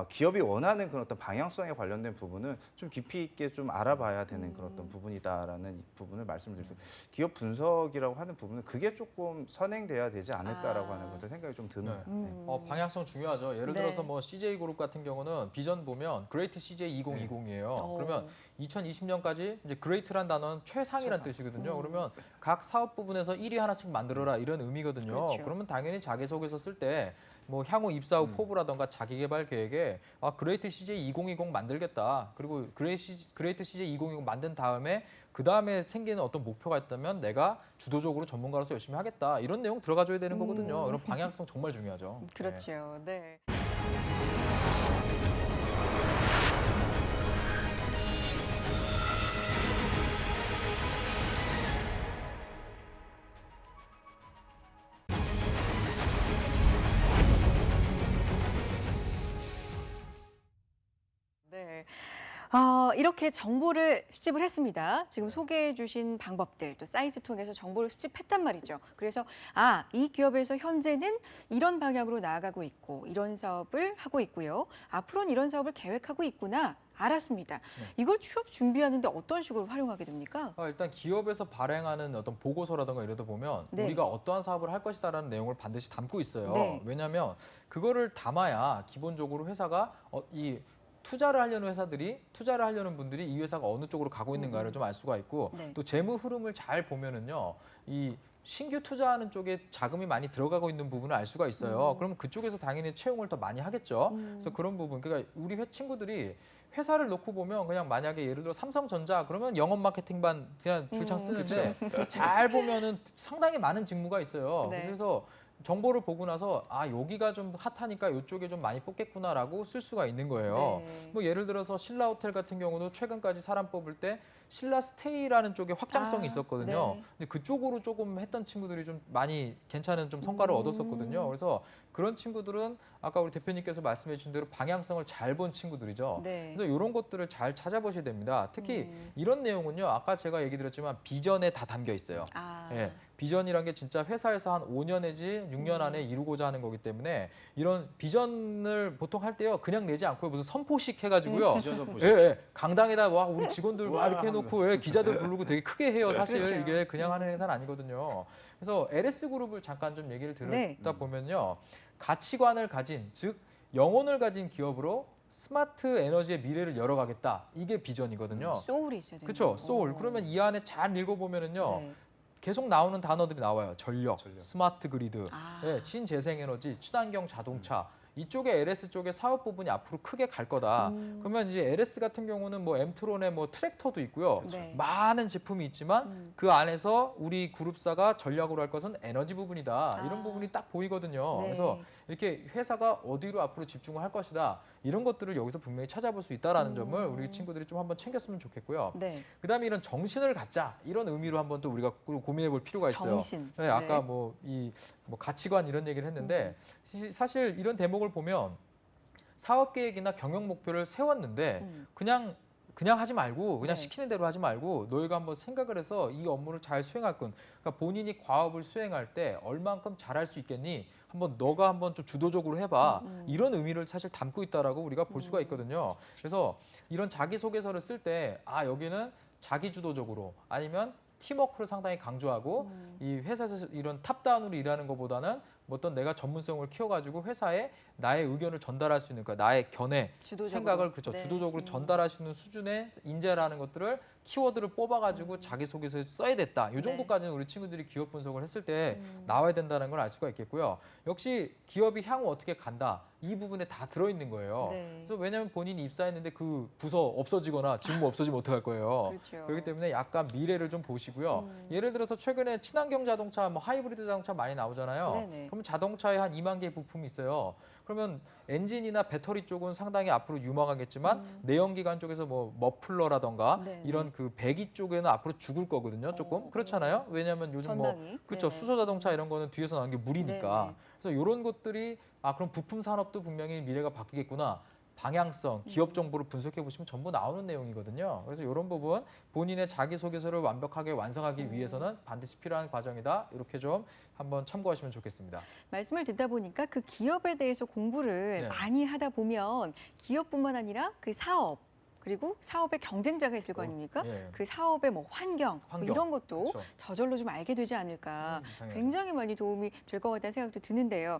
기업이 원하는 그런 어떤 방향성에 관련된 부분은 좀 깊이 있게 좀 알아봐야 되는 그런 어떤 부분이다라는 부분을 말씀을 드릴 수 있어요. 기업 분석이라고 하는 부분은 그게 조금 선행돼야 되지 않을까라고 하는 것들 생각이 좀 듭니다. 네. 방향성 중요하죠. 예를 네. 들어서 뭐 CJ 그룹 같은 경우는 비전 보면 그레이트 CJ 2020이에요. 그러면 2020년까지 이제 great란 단어는 최상이란 뜻이거든요. 그러면 각 사업 부분에서 1위 하나씩 만들어라 이런 의미거든요. 그렇죠. 그러면 당연히 자기소개서 쓸 때 뭐 향후 입사 후 포부라던가 자기개발 계획에 그레이트 CJ 2020 만들겠다. 그리고 그레이트 CJ 2020 만든 다음에 그 다음에 생기는 어떤 목표가 있다면 내가 주도적으로 전문가로서 열심히 하겠다. 이런 내용 들어가줘야 되는 거거든요. 이런 방향성 정말 중요하죠. 네. 그렇죠. 네. 네. 이렇게 정보를 수집을 했습니다. 지금 소개해 주신 방법들, 또 사이트 통해서 정보를 수집했단 말이죠. 그래서 이 기업에서 현재는 이런 방향으로 나아가고 있고 이런 사업을 하고 있고요. 앞으로는 이런 사업을 계획하고 있구나. 알았습니다. 이걸 취업 준비하는데 어떤 식으로 활용하게 됩니까? 일단 기업에서 발행하는 어떤 보고서라든가 이러다 보면 네. 우리가 어떠한 사업을 할 것이다라는 내용을 반드시 담고 있어요. 네. 왜냐하면 그거를 담아야 기본적으로 회사가 이 투자를 하려는 회사들이 투자를 하려는 분들이 이 회사가 어느 쪽으로 가고 있는가를 좀 알 수가 있고 네. 또 재무 흐름을 잘 보면은요. 이 신규 투자하는 쪽에 자금이 많이 들어가고 있는 부분을 알 수가 있어요. 그러면 그쪽에서 당연히 채용을 더 많이 하겠죠. 그래서 그런 부분, 그러니까 우리 친구들이 회사를 놓고 보면 그냥 만약에 예를 들어 삼성전자 그러면 영업 마케팅반 그냥 줄창 쓰는데 잘 보면은 상당히 많은 직무가 있어요. 네. 그래서 정보를 보고 나서 여기가 좀 핫하니까 이쪽에 좀 많이 뽑겠구나라고 쓸 수가 있는 거예요. 네. 뭐 예를 들어서 신라 호텔 같은 경우도 최근까지 사람 뽑을 때 신라 스테이라는 쪽에 확장성이 있었거든요. 네. 근데 그쪽으로 조금 했던 친구들이 좀 많이 괜찮은 좀 성과를 얻었었거든요. 그래서 그런 친구들은 아까 우리 대표님께서 말씀해 주신 대로 방향성을 잘 본 친구들이죠. 네. 그래서 이런 것들을 잘 찾아보셔야 됩니다. 특히 이런 내용은요. 아까 제가 얘기 드렸지만 비전에 다 담겨 있어요. 예, 비전이란 게 진짜 회사에서 한 5년 내지 6년 안에 이루고자 하는 거기 때문에 이런 비전을 보통 할 때요. 그냥 내지 않고 무슨 선포식 해가지고요. 비전 선포식. 예, 예. 강당에다 우리 직원들 우와 이렇게 해놓고 기자들 부르고 되게 크게 해요. 사실 그렇죠. 이게 그냥 하는 행사는 아니거든요. 그래서 LS 그룹을 잠깐 좀 얘기를 듣다 네. 보면요. 가치관을 가진, 즉 영혼을 가진 기업으로 스마트 에너지의 미래를 열어가겠다. 이게 비전이거든요. 소울이 있어야 되는 그렇죠. 소울. 그러면 이 안에 잘 읽어보면은요. 네. 계속 나오는 단어들이 나와요. 전력, 전력. 스마트 그리드, 신재생에너지, 친환경 자동차. 이쪽에 LS 쪽에 사업 부분이 앞으로 크게 갈 거다. 그러면 이제 LS 같은 경우는 뭐 엠트론의 뭐 트랙터도 있고요. 네. 많은 제품이 있지만 그 안에서 우리 그룹사가 전략으로 할 것은 에너지 부분이다. 이런 부분이 딱 보이거든요. 네. 그래서 이렇게 회사가 어디로 앞으로 집중을 할 것이다. 이런 것들을 여기서 분명히 찾아볼 수 있다라는 점을 우리 친구들이 좀 한번 챙겼으면 좋겠고요. 네. 그다음에 이런 정신을 갖자 이런 의미로 한번 또 우리가 고민해 볼 필요가 있어요. 정신. 네, 아까 뭐 가치관 이런 얘기를 했는데 사실 이런 대목을 보면 사업 계획이나 경영 목표를 세웠는데 그냥 하지 말고 그냥 네. 시키는 대로 하지 말고 너희가 한번 생각을 해서 이 업무를 잘 수행할 건 그러니까 본인이 과업을 수행할 때 얼만큼 잘할 수 있겠니? 너가 한번 좀 주도적으로 해봐. 이런 의미를 사실 담고 있다라고 우리가 볼 수가 있거든요. 그래서 이런 자기소개서를 쓸 때 여기는 자기 주도적으로 아니면 팀워크를 상당히 강조하고 이 회사에서 이런 탑다운으로 일하는 것보다는 어떤 내가 전문성을 키워가지고 회사에 나의 의견을 전달할 수 있는 나의 견해, 주도적으로. 생각을 네. 주도적으로 전달할 수 있는 수준의 인재라는 것들을 키워드를 뽑아가지고 자기소개서에 써야 됐다. 이 네. 정도까지는 우리 친구들이 기업 분석을 했을 때 나와야 된다는 걸 알 수가 있겠고요. 역시 기업이 향후 어떻게 간다. 이 부분에 다 들어있는 거예요. 네. 그래서 왜냐하면 본인이 입사했는데 그 부서 없어지거나 직무 없어지면 어떡할 거예요. 그렇죠. 그렇기 때문에 약간 미래를 좀 보시고요. 예를 들어서 최근에 친환경 자동차, 하이브리드 자동차 많이 나오잖아요. 네네. 그럼 자동차에 한 2만 개의 부품이 있어요. 그러면 엔진이나 배터리 쪽은 상당히 앞으로 유망하겠지만 내연기관 쪽에서 머플러라던가 네네. 이런 그 배기 쪽에는 앞으로 죽을 거거든요. 조금 그렇잖아요. 왜냐하면 요즘 전방이. 그렇죠. 네네. 수소 자동차 이런 거는 뒤에서 나오는 게 물이니까. 네네. 그래서 이런 것들이 그럼 부품 산업도 분명히 미래가 바뀌겠구나. 방향성, 기업 정보를 분석해 보시면 전부 나오는 내용이거든요. 그래서 이런 부분 본인의 자기소개서를 완벽하게 완성하기 위해서는 반드시 필요한 과정이다. 이렇게 좀 한번 참고하시면 좋겠습니다. 말씀을 듣다 보니까 그 기업에 대해서 공부를 네. 많이 하다 보면 기업뿐만 아니라 그 사업 그리고 사업의 경쟁자가 있을 거 아닙니까? 예. 그 사업의 뭐 환경, 뭐 이런 것도 그렇죠. 저절로 좀 알게 되지 않을까. 당연히. 굉장히 많이 도움이 될 것 같다는 생각도 드는데요.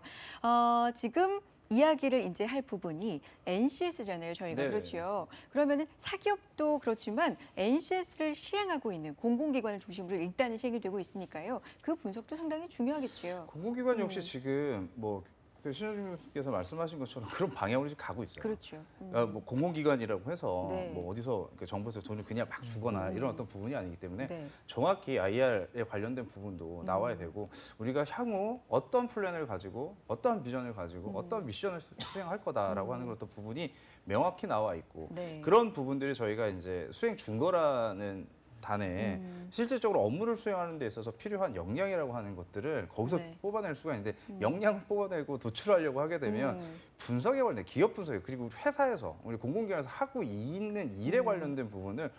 지금 이야기를 이제 할 부분이 NCS잖아요, 저희가. 네, 그렇죠. 그러면은 사기업도 그렇지만 NCS를 시행하고 있는 공공기관을 중심으로 일단은 시행이 되고 있으니까요. 그 분석도 상당히 중요하겠죠. 공공기관 역시 지금 뭐 신현준님께서 말씀하신 것처럼 그런 방향으로 지금 가고 있어요. 그렇죠. 뭐 공공기관이라고 해서 네. 뭐 어디서 정부에서 돈을 그냥 막 주거나 이런 어떤 부분이 아니기 때문에 네. 정확히 IR에 관련된 부분도 나와야 되고 우리가 향후 어떤 플랜을 가지고 어떠한 비전을 가지고 어떤 미션을 수행할 거다라고 하는 어떤 부분이 명확히 나와 있고 네. 그런 부분들이 저희가 이제 수행 준거라는 단에 실질적으로 업무를 수행하는 데 있어서 필요한 역량이라고 하는 것들을 거기서 네. 뽑아낼 수가 있는데 역량을 뽑아내고 도출하려고 하게 되면 분석에 관련 기업 분석에 그리고 우리 회사에서 우리 공공기관에서 하고 있는 일에 관련된 부분을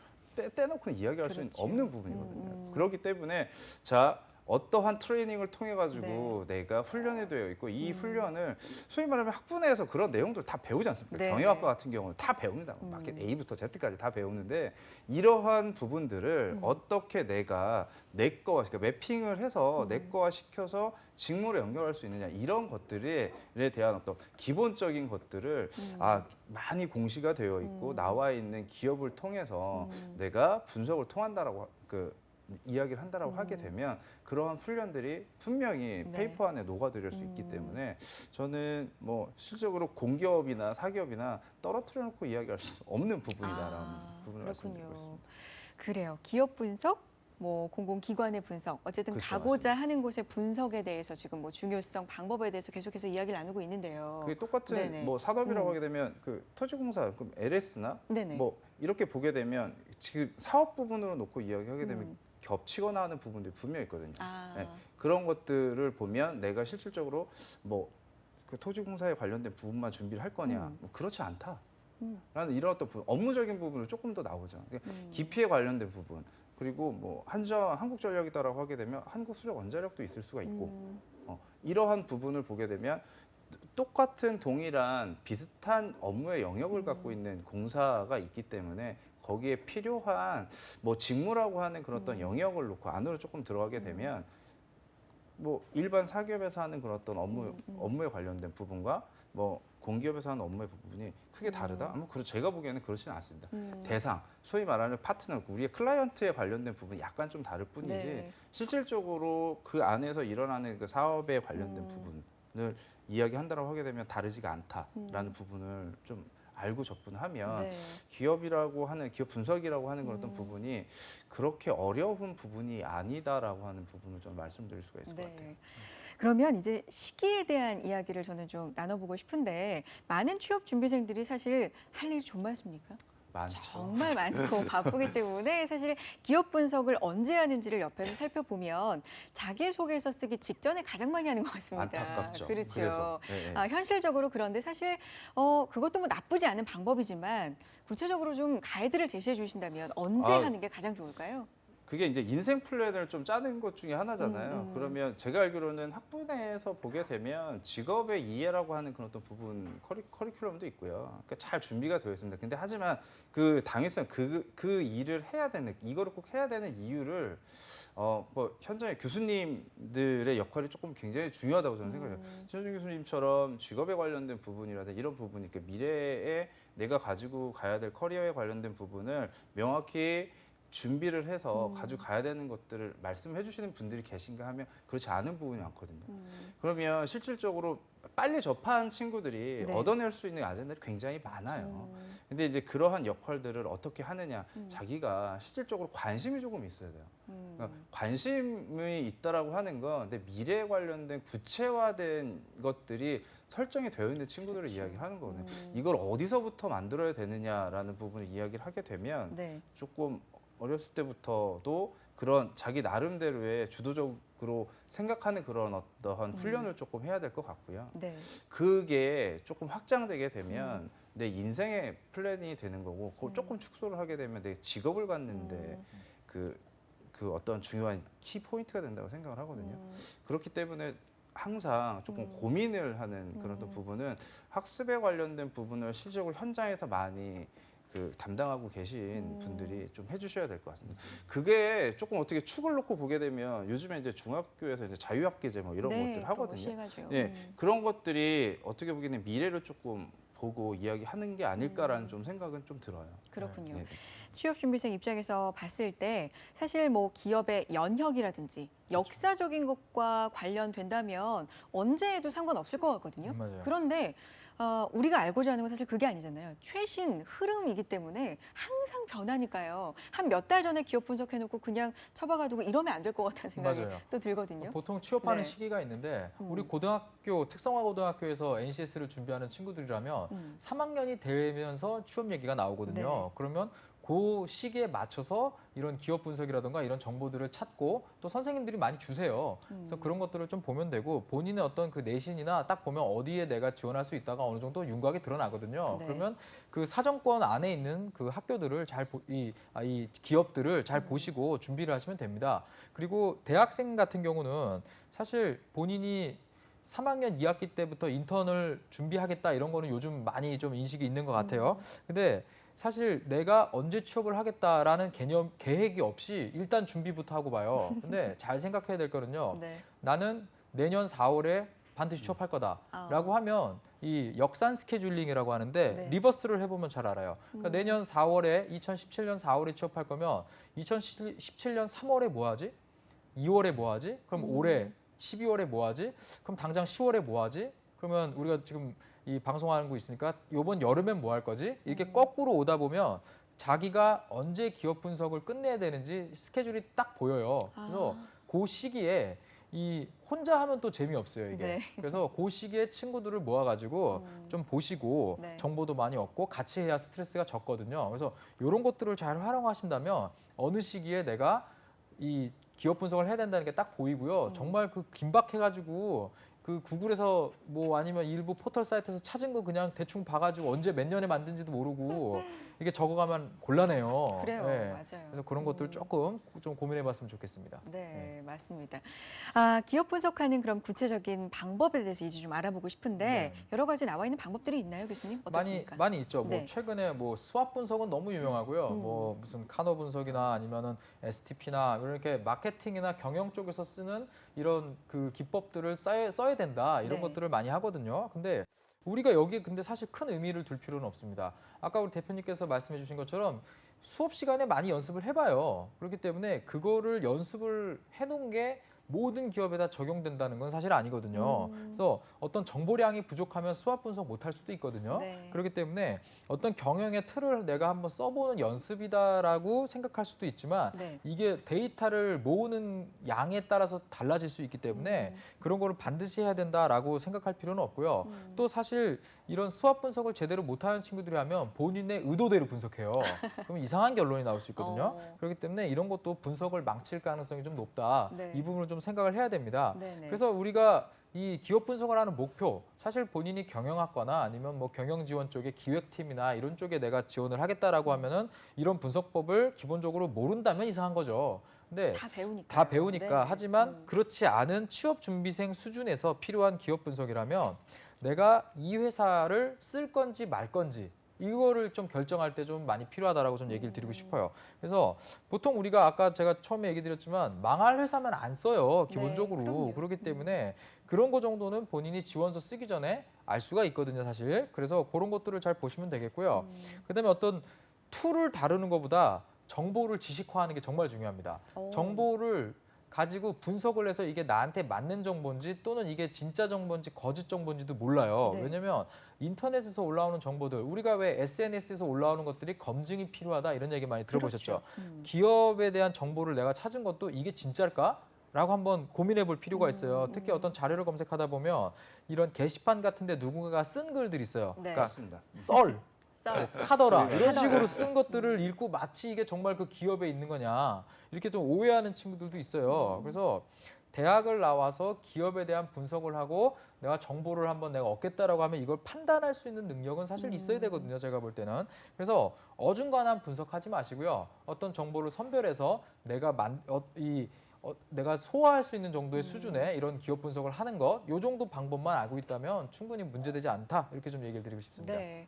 떼놓고 이야기할 수 그렇죠. 없는 부분이거든요. 그렇기 때문에 자 어떠한 트레이닝을 통해 가지고 내가 훈련이 되어 있고 이 훈련을 소위 말하면 학부 내에서 그런 내용들 다 배우지 않습니까? 네. 경영학과 같은 경우는 다 배웁니다. 마켓 A부터 Z까지 다 배우는데 이러한 부분들을 어떻게 내가 내 거와 그러니까 매핑을 해서 내 거와 시켜서 직무로 연결할 수 있느냐 이런 것들에 대한 어떤 기본적인 것들을 많이 공시가 되어 있고 나와 있는 기업을 통해서 내가 분석을 통한다라고 이야기를 한다라고 하게 되면 그러한 훈련들이 분명히 네. 페이퍼 안에 녹아들을 수 있기 때문에 저는 뭐 실적으로 공기업이나 사기업이나 떨어뜨려 놓고 이야기할 수 없는 부분이다라는 부분을 말씀드리고 있습니다. 그래요. 기업 분석, 뭐 공공기관의 분석, 어쨌든 그렇죠, 가고자 하는 곳의 분석에 대해서 지금 뭐 중요성, 방법에 대해서 계속해서 이야기를 나누고 있는데요. 그게 똑같은 네네. 뭐 산업이라고 하게 되면 그 토지공사, 그럼 LS나 네네. 뭐 이렇게 보게 되면 지금 사업 부분으로 놓고 이야기하게 되면 겹치거나 하는 부분들이 분명히 있거든요. 네, 그런 것들을 보면 내가 실질적으로 뭐 그 토지공사에 관련된 부분만 준비를 할 거냐, 뭐 그렇지 않다. 라는 이런 어떤 업무적인 부분을 조금 더 나오죠. 그러니까 기피에 관련된 부분 그리고 뭐 한국전력이다라고 하게 되면 한국수력원자력도 있을 수가 있고 이러한 부분을 보게 되면 똑같은 동일한 비슷한 업무의 영역을 갖고 있는 공사가 있기 때문에 거기에 필요한 뭐 직무라고 하는 그런 어떤 영역을 놓고 안으로 조금 들어가게 되면 뭐 일반 사기업에서 하는 그런 어떤 업무에 관련된 부분과 뭐 공기업에서 하는 업무의 부분이 크게 다르다? 아마 제가 보기에는 그렇지는 않습니다. 대상, 소위 말하는 파트너, 우리의 클라이언트에 관련된 부분이 약간 좀 다를 뿐이지 네. 실질적으로 그 안에서 일어나는 그 사업에 관련된 부분을 이야기한다고 하게 되면 다르지가 않다라는 부분을 좀 알고 접근하면 네. 기업이라고 하는 기업 분석이라고 하는 그런 어떤 부분이 그렇게 어려운 부분이 아니다라고 하는 부분을 좀 말씀드릴 수가 있을 것 같아요. 그러면 이제 시기에 대한 이야기를 저는 좀 나눠보고 싶은데 많은 취업 준비생들이 사실 할 일이 좀 많습니까? 많죠. 정말 많고 바쁘기 때문에 사실 기업 분석을 언제 하는지를 옆에서 살펴보면 자기소개서 쓰기 직전에 가장 많이 하는 것 같습니다. 안타깝죠. 그렇죠. 그래서, 네. 현실적으로 그런데 사실 그것도 뭐 나쁘지 않은 방법이지만 구체적으로 좀 가이드를 제시해 주신다면 언제 하는 게 가장 좋을까요? 그게 이제 인생 플랜을 좀 짜는 것 중에 하나잖아요. 그러면 제가 알기로는 학부 내에서 보게 되면 직업의 이해라고 하는 그런 어떤 부분 커리큘럼도 있고요. 그러니까 잘 준비가 되어 있습니다. 근데 하지만 그 당일성 그 일을 해야 되는 이거를 꼭 해야 되는 이유를 뭐 현장의 교수님들의 역할이 조금 굉장히 중요하다고 저는 생각해요. 신현준 교수님처럼 직업에 관련된 부분이라든지 이런 부분이 그 미래에 내가 가지고 가야 될 커리어에 관련된 부분을 명확히 준비를 해서 가지고 가야 되는 것들을 말씀해 주시는 분들이 계신가 하면 그렇지 않은 부분이 많거든요. 그러면 실질적으로 빨리 접한 친구들이 네. 얻어낼 수 있는 아젠다들이 굉장히 많아요. 근데 이제 그러한 역할들을 어떻게 하느냐, 자기가 실질적으로 관심이 조금 있어야 돼요. 그러니까 관심이 있다라고 하는 건 내 미래에 관련된 구체화된 것들이 설정이 되어 있는 친구들을 이야기하는 거거든요. 이걸 어디서부터 만들어야 되느냐라는 부분을 이야기를 하게 되면 네. 조금 어렸을 때부터도 그런 자기 나름대로의 주도적으로 생각하는 그런 어떠한 훈련을 조금 해야 될 것 같고요. 네. 그게 조금 확장되게 되면 내 인생의 플랜이 되는 거고, 그걸 조금 축소를 하게 되면 내 직업을 갖는데 그 어떤 중요한 키 포인트가 된다고 생각을 하거든요. 그렇기 때문에 항상 조금 고민을 하는 그런 어떤 부분은 학습에 관련된 부분을 실제로 현장에서 많이 담당하고 계신 분들이 좀 해주셔야 될 것 같습니다. 그게 조금 어떻게 축을 놓고 보게 되면 요즘에 이제 중학교에서 이제 자유학기제 뭐 이런 네, 것들 하거든요. 시행하죠. 예, 그런 것들이 어떻게 보기에는 미래를 조금 보고 이야기하는 게 아닐까라는 좀 생각은 좀 들어요. 그렇군요. 네. 취업준비생 입장에서 봤을 때 사실 뭐 기업의 연혁이라든지 역사적인 것과 관련된다면 언제 해도 상관없을 것 같거든요. 맞아요. 그런데 우리가 알고자 하는 건 사실 그게 아니잖아요. 최신 흐름이기 때문에 항상 변하니까요. 한 몇 달 전에 기업 분석해놓고 그냥 처박아두고 이러면 안 될 것 같다는 생각이 맞아요. 또 들거든요. 보통 취업하는 네. 시기가 있는데 우리 고등학교 특성화 고등학교에서 NCS를 준비하는 친구들이라면 3학년이 되면서 취업 얘기가 나오거든요. 네. 그러면 그 시기에 맞춰서 이런 기업 분석이라든가 이런 정보들을 찾고 또 선생님들이 많이 주세요. 그래서 그런 것들을 좀 보면 되고 본인의 어떤 그 내신이나 딱 보면 어디에 내가 지원할 수 있다가 어느 정도 윤곽이 드러나거든요. 네. 그러면 그 사정권 안에 있는 그 학교들을 이 기업들을 잘 보시고 준비를 하시면 됩니다. 그리고 대학생 같은 경우는 사실 본인이 3학년 2학기 때부터 인턴을 준비하겠다 이런 거는 요즘 많이 좀 인식이 있는 것 같아요. 근데 사실 내가 언제 취업을 하겠다라는 계획이 없이 일단 준비부터 하고 봐요. 근데 잘 생각해야 될 거는요. 네. 나는 내년 4월에 반드시 취업할 거다라고 하면 이 역산 스케줄링이라고 하는데 네. 리버스를 해보면 잘 알아요. 그러니까 내년 4월에 2017년 4월에 취업할 거면 2017년 3월에 뭐 하지? 2월에 뭐 하지? 그럼 올해 12월에 뭐 하지? 그럼 당장 10월에 뭐 하지? 그러면 우리가 지금 이 방송하는 거 있으니까 이번 여름엔 뭐 할 거지? 이렇게 거꾸로 오다 보면 자기가 언제 기업 분석을 끝내야 되는지 스케줄이 딱 보여요. 그래서 그 시기에 이 혼자 하면 또 재미없어요, 이게. 네. 그래서 그 시기에 친구들을 모아가지고 좀 보시고 네. 정보도 많이 얻고 같이 해야 스트레스가 적거든요. 그래서 이런 것들을 잘 활용하신다면 어느 시기에 내가 이 기업 분석을 해야 된다는 게 딱 보이고요. 정말 그 긴박해가지고 그 구글에서 뭐 아니면 일부 포털 사이트에서 찾은 거 그냥 대충 봐가지고 언제 몇 년에 만든지도 모르고 이게 적어가면 곤란해요. 그래요. 네. 맞아요. 그래서 그런 것들 조금 좀 고민해봤으면 좋겠습니다. 네, 맞습니다. 기업 분석하는 그런 구체적인 방법에 대해서 이제 좀 알아보고 싶은데 네. 여러 가지 나와 있는 방법들이 있나요, 교수님? 어떻습니까? 많이 있죠. 뭐 네. 최근에 뭐 스왑 분석은 너무 유명하고요. 뭐 무슨 카노 분석이나 아니면은 STP나 이렇게 마케팅이나 경영 쪽에서 쓰는 이런 그 기법들을 써야 된다 이런 네. 것들을 많이 하거든요. 근데 우리가 여기에 근데 사실 큰 의미를 둘 필요는 없습니다. 아까 우리 대표님께서 말씀해 주신 것처럼 수업 시간에 많이 연습을 해봐요. 그렇기 때문에 그거를 연습을 해놓은 게 모든 기업에다 적용된다는 건 사실 아니거든요. 그래서 어떤 정보량이 부족하면 수학 분석 못할 수도 있거든요. 네. 그렇기 때문에 어떤 경영의 틀을 내가 한번 써보는 연습이다라고 생각할 수도 있지만 네. 이게 데이터를 모으는 양에 따라서 달라질 수 있기 때문에 그런 거를 반드시 해야 된다라고 생각할 필요는 없고요. 또 사실 이런 수학 분석을 제대로 못하는 친구들이 하면 본인의 의도대로 분석해요. 그러면 이상한 결론이 나올 수 있거든요. 그렇기 때문에 이런 것도 분석을 망칠 가능성이 좀 높다. 네. 이 부분을 좀 생각을 해야 됩니다. 네네. 그래서 우리가 이 기업 분석을 하는 목표, 사실 본인이 경영학과나 아니면 뭐 경영 지원 쪽의 기획팀이나 이런 쪽에 내가 지원을 하겠다라고 하면은 이런 분석법을 기본적으로 모른다면 이상한 거죠. 근데 다 배우니까. 다 배우니까 하지만 그렇지 않은 취업 준비생 수준에서 필요한 기업 분석이라면 내가 이 회사를 쓸 건지 말 건지 이거를 좀 결정할 때 좀 많이 필요하다라고 좀 얘기를 드리고 싶어요. 그래서 보통 우리가 아까 제가 처음에 얘기 드렸지만 망할 회사만 안 써요, 기본적으로. 그럼요. 그렇기 때문에 그런 거 정도는 본인이 지원서 쓰기 전에 알 수가 있거든요, 사실. 그래서 그런 것들을 잘 보시면 되겠고요. 그다음에 어떤 툴을 다루는 것보다 정보를 지식화하는 게 정말 중요합니다. 정보를 가지고 분석을 해서 이게 나한테 맞는 정보인지 또는 이게 진짜 정보인지 거짓 정보인지도 몰라요. 네. 왜냐면 인터넷에서 올라오는 정보들, 우리가 왜 SNS에서 올라오는 것들이 검증이 필요하다 이런 얘기 많이 들어보셨죠? 그렇죠. 기업에 대한 정보를 내가 찾은 것도 이게 진짜일까? 라고 한번 고민해 볼 필요가 있어요. 특히 어떤 자료를 검색하다 보면 이런 게시판 같은 데 누군가가 쓴 글들이 있어요. 네. 그러니까 맞습니다. 썰, 썰. 카더라 이런 식으로 쓴 것들을 읽고 마치 이게 정말 그 기업에 있는 거냐 이렇게 좀 오해하는 친구들도 있어요. 그래서 대학을 나와서 기업에 대한 분석을 하고 내가 정보를 한번 내가 얻겠다라고 하면 이걸 판단할 수 있는 능력은 사실 있어야 되거든요. 제가 볼 때는. 그래서 어중간한 분석하지 마시고요. 어떤 정보를 선별해서 내가 소화할 수 있는 정도의 수준의 이런 기업 분석을 하는 것, 요 정도 방법만 알고 있다면 충분히 문제되지 않다. 이렇게 좀 얘기를 드리고 싶습니다. 네.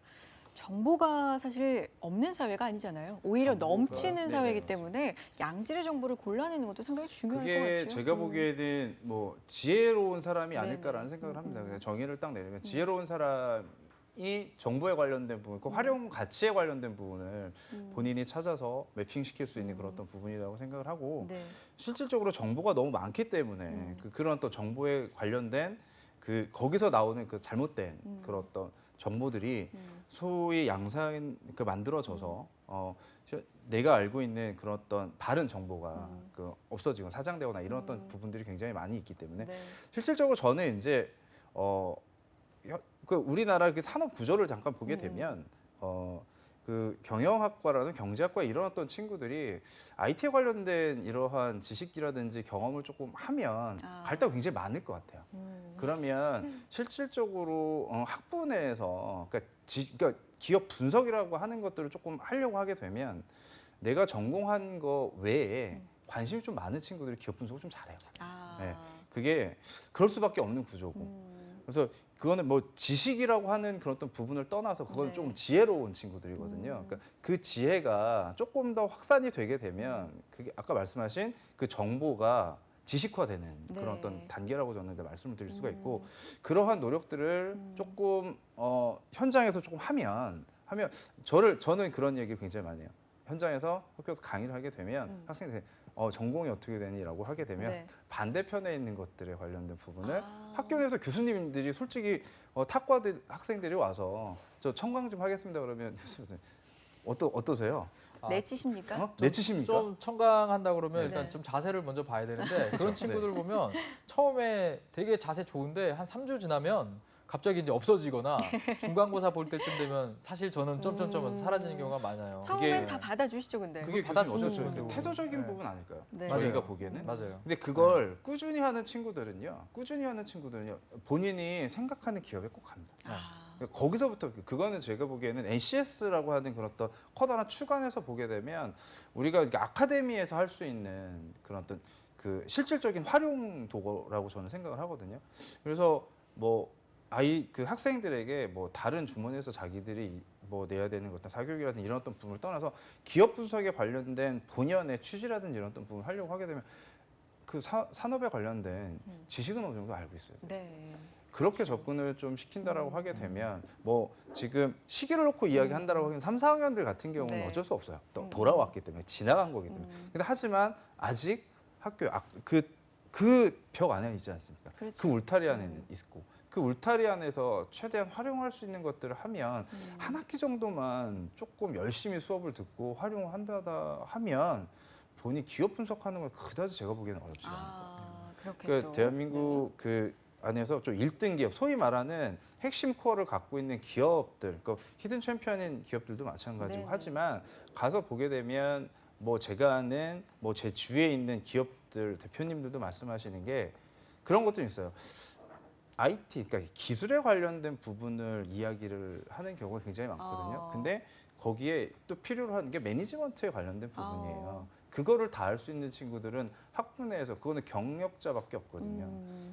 정보가 사실 없는 사회가 아니잖아요. 오히려 정보가, 넘치는 네네, 사회이기 맞습니다. 때문에 양질의 정보를 골라내는 것도 상당히 중요할 것 그게 같아요. 제가 보기에는 뭐 지혜로운 사람이 네네. 아닐까라는 생각을 합니다. 그냥 정의를 딱 내리면 지혜로운 사람이 정보에 관련된 부분, 그 활용 가치에 관련된 부분을 본인이 찾아서 매핑시킬 수 있는 그런 어떤 부분이라고 생각을 하고 네. 실질적으로 정보가 너무 많기 때문에 그런 또 정보에 관련된 그 거기서 나오는 그 잘못된 그런 어떤 정보들이 소위 양산 그 만들어져서 내가 알고 있는 그런 어떤 바른 정보가 그 없어지거나 사장되거나 이런 어떤 부분들이 굉장히 많이 있기 때문에 네. 실질적으로 저는 이제 그 우리나라 그 산업 구조를 잠깐 보게 되면 그 경영학과라는 경제학과 이런 어떤 친구들이 IT에 관련된 이러한 지식이라든지 경험을 조금 하면 갈등이 굉장히 많을 것 같아요. 그러면 실질적으로 학부 내에서 그러니까 기업 분석이라고 하는 것들을 조금 하려고 하게 되면 내가 전공한 거 외에 관심이 좀 많은 친구들이 기업 분석을 좀 잘해요. 네, 그게 그럴 수밖에 없는 구조고. 그래서 그거는 뭐 지식이라고 하는 그런 어떤 부분을 떠나서 그건 네. 좀 지혜로운 친구들이거든요. 그러니까 그 지혜가 조금 더 확산이 되게 되면 그게 아까 말씀하신 그 정보가 지식화되는 그런 네. 어떤 단계라고 저는 이제 말씀을 드릴 수가 있고 그러한 노력들을 조금 현장에서 조금 하면 저는 그런 얘기를 굉장히 많이 해요. 현장에서 학교에서 강의를 하게 되면 학생들이 전공이 어떻게 되니라고 하게 되면 네. 반대편에 있는 것들에 관련된 부분을 학교 내에서 교수님들이 솔직히 탁과들 학생들이 와서 저 청강 좀 하겠습니다 그러면 교수님 어떠세요? 내치십니까? 내치십니까? 좀 청강한다 그러면 네. 일단 좀 자세를 먼저 봐야 되는데 그런 친구들 네. 보면 처음에 되게 자세 좋은데 한 3주 지나면 갑자기 이제 없어지거나 중간고사 볼 때쯤 되면 사실 저는 점점점 해서 사라지는 경우가 많아요. 처음엔 그게- 다 받아주시죠, 근데. 그게 받아주죠, 교수님 어쩌죠? 그래도. 태도적인 네. 부분 아닐까요? 네. 저희가 맞아요. 보기에는. 맞아요. 근데 그걸 꾸준히 하는 친구들은요. 본인이 생각하는 기업에 꼭 갑니다. 거기서부터 그거는 제가 보기에는 NCS라고 하는 그런 어떤 커다란 추간에서 보게 되면 우리가 이렇게 아카데미에서 할 수 있는 그런 어떤 그 실질적인 활용 도구라고 저는 생각을 하거든요. 그래서 뭐 그 학생들에게 뭐 다른 주머니에서 자기들이 뭐 내야 되는 어떤 사교육이라든지 이런 어떤 부분을 떠나서 기업 분석에 관련된 본연의 취지라든지 이런 어떤 부분을 하려고 하게 되면 그 산업에 관련된 지식은 어느 정도 알고 있어요. 네. 그렇게 접근을 좀 시킨다라고 하게 되면 뭐 지금 시기를 놓고 이야기한다라고 하면 3, 4학년들 같은 경우는 네. 어쩔 수 없어요. 또 돌아왔기 때문에 지나간 거기 때문에. 근데 하지만 아직 학교 그 벽 안에 있지 않습니까? 그렇죠. 그 울타리 안에는 있고 그 울타리 안에서 최대한 활용할 수 있는 것들을 하면 한 학기 정도만 조금 열심히 수업을 듣고 활용한다 하면 본인이 기업 분석하는 걸 그다지 제가 보기에는 어렵지 않아요. 그렇겠죠. 그 대한민국 그 안에서 좀 1등 기업, 소위 말하는 핵심 코어를 갖고 있는 기업들, 그 히든 챔피언인 기업들도 마찬가지고 네네. 하지만 가서 보게 되면 뭐 제가 아는 뭐 제 주위에 있는 기업들 대표님들도 말씀하시는 게 그런 것도 있어요. IT, 그러니까 기술에 관련된 부분을 이야기를 하는 경우가 굉장히 많거든요. 근데 거기에 또 필요로 하는 게 매니지먼트에 관련된 부분이에요. 그거를 다 할 수 있는 친구들은 학부 내에서 그거는 경력자밖에 없거든요.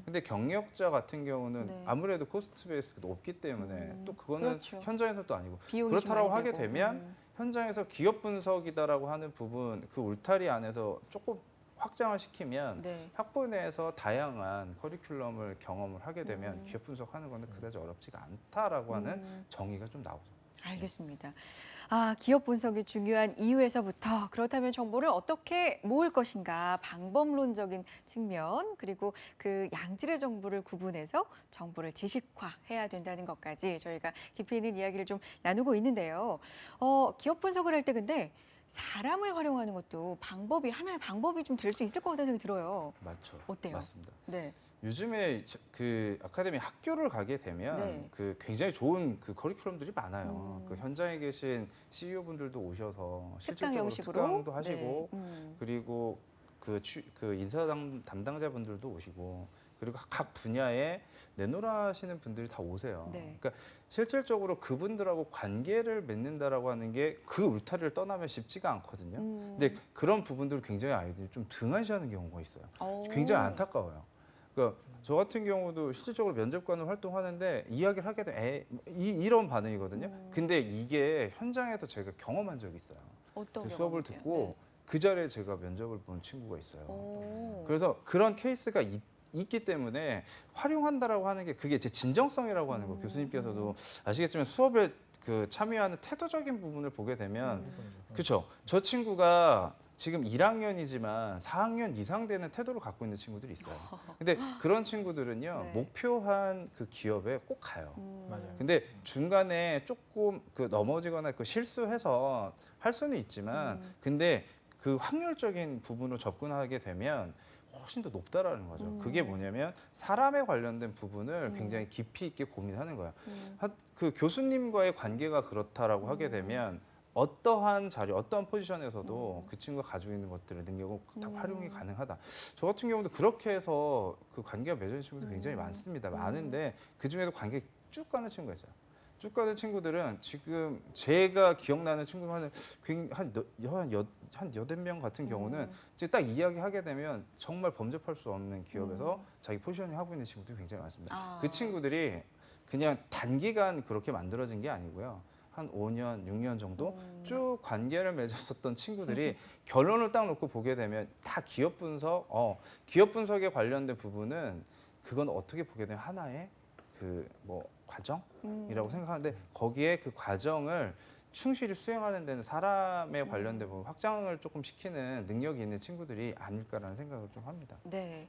근데 경력자 같은 경우는 네. 아무래도 코스트 베이스가 높기 때문에 또 그거는 그렇죠. 현장에서 또 아니고 비용이 그렇다라고 좀 많이 하게 들고. 되면 현장에서 기업 분석이다라고 하는 부분 그 울타리 안에서 조금 확장을 시키면 네. 학부 내에서 다양한 커리큘럼을 경험을 하게 되면 기업 분석하는 거는 그다지 어렵지가 않다라고 하는 정의가 좀 나오죠. 알겠습니다. 기업 분석이 중요한 이유에서부터 그렇다면 정보를 어떻게 모을 것인가 방법론적인 측면 그리고 그 양질의 정보를 구분해서 정보를 지식화해야 된다는 것까지 저희가 깊이 있는 이야기를 좀 나누고 있는데요. 기업 분석을 할 때 근데 사람을 활용하는 것도 하나의 방법이 좀 될 수 있을 것 같다는 생각이 들어요. 맞죠. 어때요? 맞습니다. 네. 요즘에 그 아카데미 학교를 가게 되면 네. 그 굉장히 좋은 그 커리큘럼들이 많아요. 음. 그 현장에 계신 CEO 분들도 오셔서 특강 실질적으로 형식으로 특강도 하시고 네. 그리고 그 인사 담당자분들도 오시고 그리고 각 분야에 내노라하시는 분들이 다 오세요. 네. 그러니까 실질적으로 그분들하고 관계를 맺는다라고 하는 게 그 울타리를 떠나면 쉽지가 않거든요. 근데 그런 부분들을 굉장히 아이들이 좀 등한시하는 경우가 있어요. 굉장히 안타까워요. 그러니까 저 같은 경우도 실질적으로 면접관으로 활동하는데 이야기를 하게 되면 이런 반응이거든요. 근데 이게 현장에서 제가 경험한 적이 있어요. 어떤 그 수업을 경험이세요? 듣고 그 자리에 제가 면접을 본 친구가 있어요. 오. 그래서 그런 케이스가 있기 때문에 활용한다라고 하는 게 그게 제 진정성이라고 하는 거 교수님께서도 아시겠지만 수업에 그 참여하는 태도적인 부분을 보게 되면 그렇죠. 저 친구가 지금 1학년이지만 4학년 이상 되는 태도를 갖고 있는 친구들이 있어요. 근데 그런 친구들은요 네. 목표한 그 기업에 꼭 가요. 맞아요. 근데 중간에 조금 그 넘어지거나 그 실수해서 할 수는 있지만 근데 그 확률적인 부분으로 접근하게 되면 훨씬 더 높다라는 거죠. 그게 뭐냐면 사람에 관련된 부분을 굉장히 깊이 있게 고민하는 거예요. 그 교수님과의 관계가 그렇다라고 하게 되면 어떠한 자리, 어떠한 포지션에서도 그 친구가 가지고 있는 것들을 능력을 다 활용이 가능하다. 저 같은 경우도 그렇게 해서 그 관계가 맺어진 친구도 굉장히 많습니다. 많은데 그 중에도 관계 쭉 가는 친구가 있어요. 쭉 가는 친구들은 지금 제가 기억나는 친구는 한 여덟 명 같은 경우는 지금 딱 이야기하게 되면 정말 범접할 수 없는 기업에서 자기 포지셔닝 하고 있는 친구들이 굉장히 많습니다. 아. 그 친구들이 그냥 단기간 그렇게 만들어진 게 아니고요. 한 5년, 6년 정도 쭉 관계를 맺었었던 친구들이 결론을 딱 놓고 보게 되면 다 기업 분석, 기업 분석에 관련된 부분은 그건 어떻게 보게 되면 하나의 그 뭐 과정이라고 생각하는데 거기에 그 과정을 충실히 수행하는 데는 사람에 관련된 부분 확장을 조금 시키는 능력이 있는 친구들이 아닐까라는 생각을 좀 합니다. 네.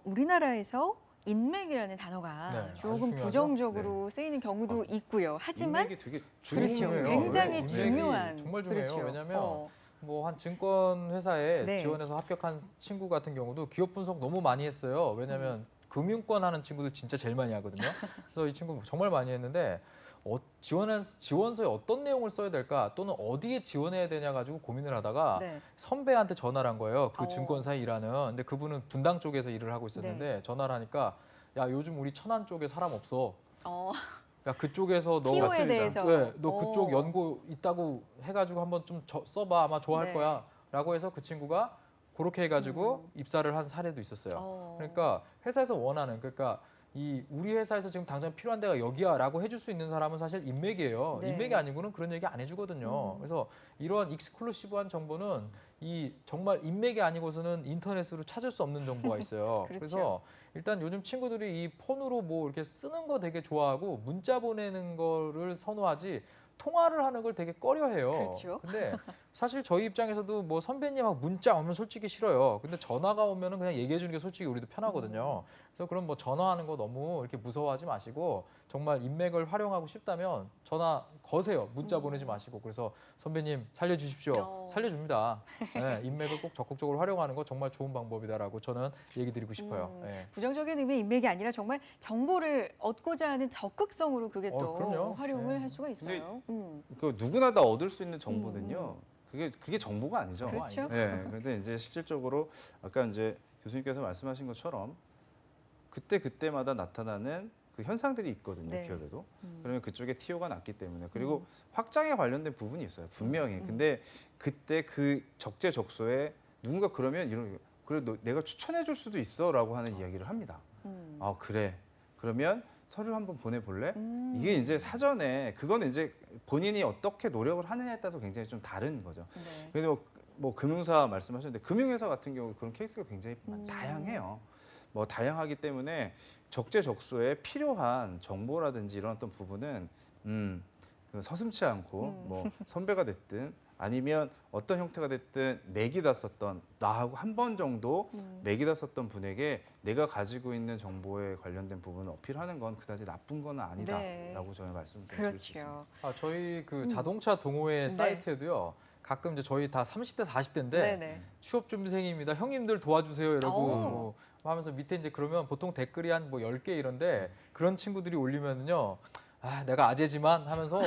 우리나라에서 인맥이라는 단어가 네, 아주 조금 중요하죠. 부정적으로 쓰이는 경우도 있고요. 하지만 인맥이 되게 그렇죠. 중요해요. 굉장히 인맥이 중요한 정말 중요해요. 그렇죠. 왜냐하면 뭐 한 증권 회사에 네. 지원해서 합격한 친구 같은 경우도 기업 분석 너무 많이 했어요. 왜냐하면 금융권 하는 친구들 진짜 제일 많이 하거든요. 그래서 이 친구 정말 많이 했는데 지원서에 어떤 내용을 써야 될까 또는 어디에 지원해야 되냐 가지고 고민을 하다가 네. 선배한테 전화를 한 거예요. 그 어. 증권사에 일하는. 근데 그분은 분당 쪽에서 일을 하고 있었는데 네. 전화를 하니까 야 요즘 우리 천안 쪽에 사람 없어. 어, 야 그쪽에서 너 키워에 대해서 네, 너 그쪽 연구 있다고 해가지고 한번 좀 써봐 아마 좋아할 네. 거야라고 해서 그 친구가 그렇게 해가지고 입사를 한 사례도 있었어요. 그러니까 회사에서 원하는 그러니까 이 우리 회사에서 지금 당장 필요한 데가 여기야라고 해줄 수 있는 사람은 사실 인맥이에요. 네. 인맥이 아니고는 그런 얘기 안 해주거든요. 그래서 이러한 익스클루시브한 정보는 이 정말 인맥이 아니고서는 인터넷으로 찾을 수 없는 정보가 있어요. 그렇죠. 그래서 일단 요즘 친구들이 이 폰으로 뭐 이렇게 쓰는 거 되게 좋아하고 문자 보내는 거를 선호하지 통화를 하는 걸 되게 꺼려해요. 그렇죠. 근데 사실 저희 입장에서도 뭐 선배님하고 문자 오면 솔직히 싫어요. 근데 전화가 오면은 그냥 얘기해 주는 게 솔직히 우리도 편하거든요. 그래서 그럼 뭐 전화하는 거 너무 이렇게 무서워하지 마시고 정말 인맥을 활용하고 싶다면 전화 거세요. 문자 보내지 마시고. 그래서 선배님 살려주십시오. 살려줍니다. 네, 인맥을 꼭 적극적으로 활용하는 거 정말 좋은 방법이다라고 저는 얘기 드리고 싶어요. 네. 부정적인 의미의 인맥이 아니라 정말 정보를 얻고자 하는 적극성으로 그게 또 그럼요. 활용을 네. 할 수가 있어요. 그 누구나 다 얻을 수 있는 정보는요. 그게 정보가 아니죠. 그렇죠. 네, 그런데 이제 실질적으로 아까 이제 교수님께서 말씀하신 것처럼 그때마다 나타나는 그 현상들이 있거든요. 네. 기업에도. 그러면 그쪽에 TO가 났기 때문에 그리고 확장에 관련된 부분이 있어요. 분명히. 근데 그때 그 적재적소에 누군가 그러면 이런 그래 내가 추천해 줄 수도 있어라고 하는 이야기를 합니다. 아 그래. 그러면 서류 한번 보내볼래? 이게 이제 사전에 그거는 이제 본인이 어떻게 노력을 하느냐에 따라서 굉장히 좀 다른 거죠. 네. 그래서 뭐 금융사 말씀하셨는데 금융회사 같은 경우 그런 케이스가 굉장히 다양해요. 뭐 다양하기 때문에 적재적소에 필요한 정보라든지 이런 어떤 부분은 그 서슴치 않고 뭐 선배가 됐든 아니면 어떤 형태가 됐든 맥이다 썼던 나하고 한 번 정도 맥이다 썼던 분에게 내가 가지고 있는 정보에 관련된 부분을 어필하는 건 그다지 나쁜 건 아니다라고 네. 저는 말씀드릴 수 있습니다. 그렇죠. 저희 그 자동차 동호회 네. 사이트에도요. 가끔 이제 저희 다 30대 40대인데 네네. 취업 준비생입니다. 형님들 도와주세요 이러고 오. 뭐 하면서 밑에 이제 그러면 보통 댓글이 한 뭐 10개 이런데 그런 친구들이 올리면은요. 아, 내가 아재지만 하면서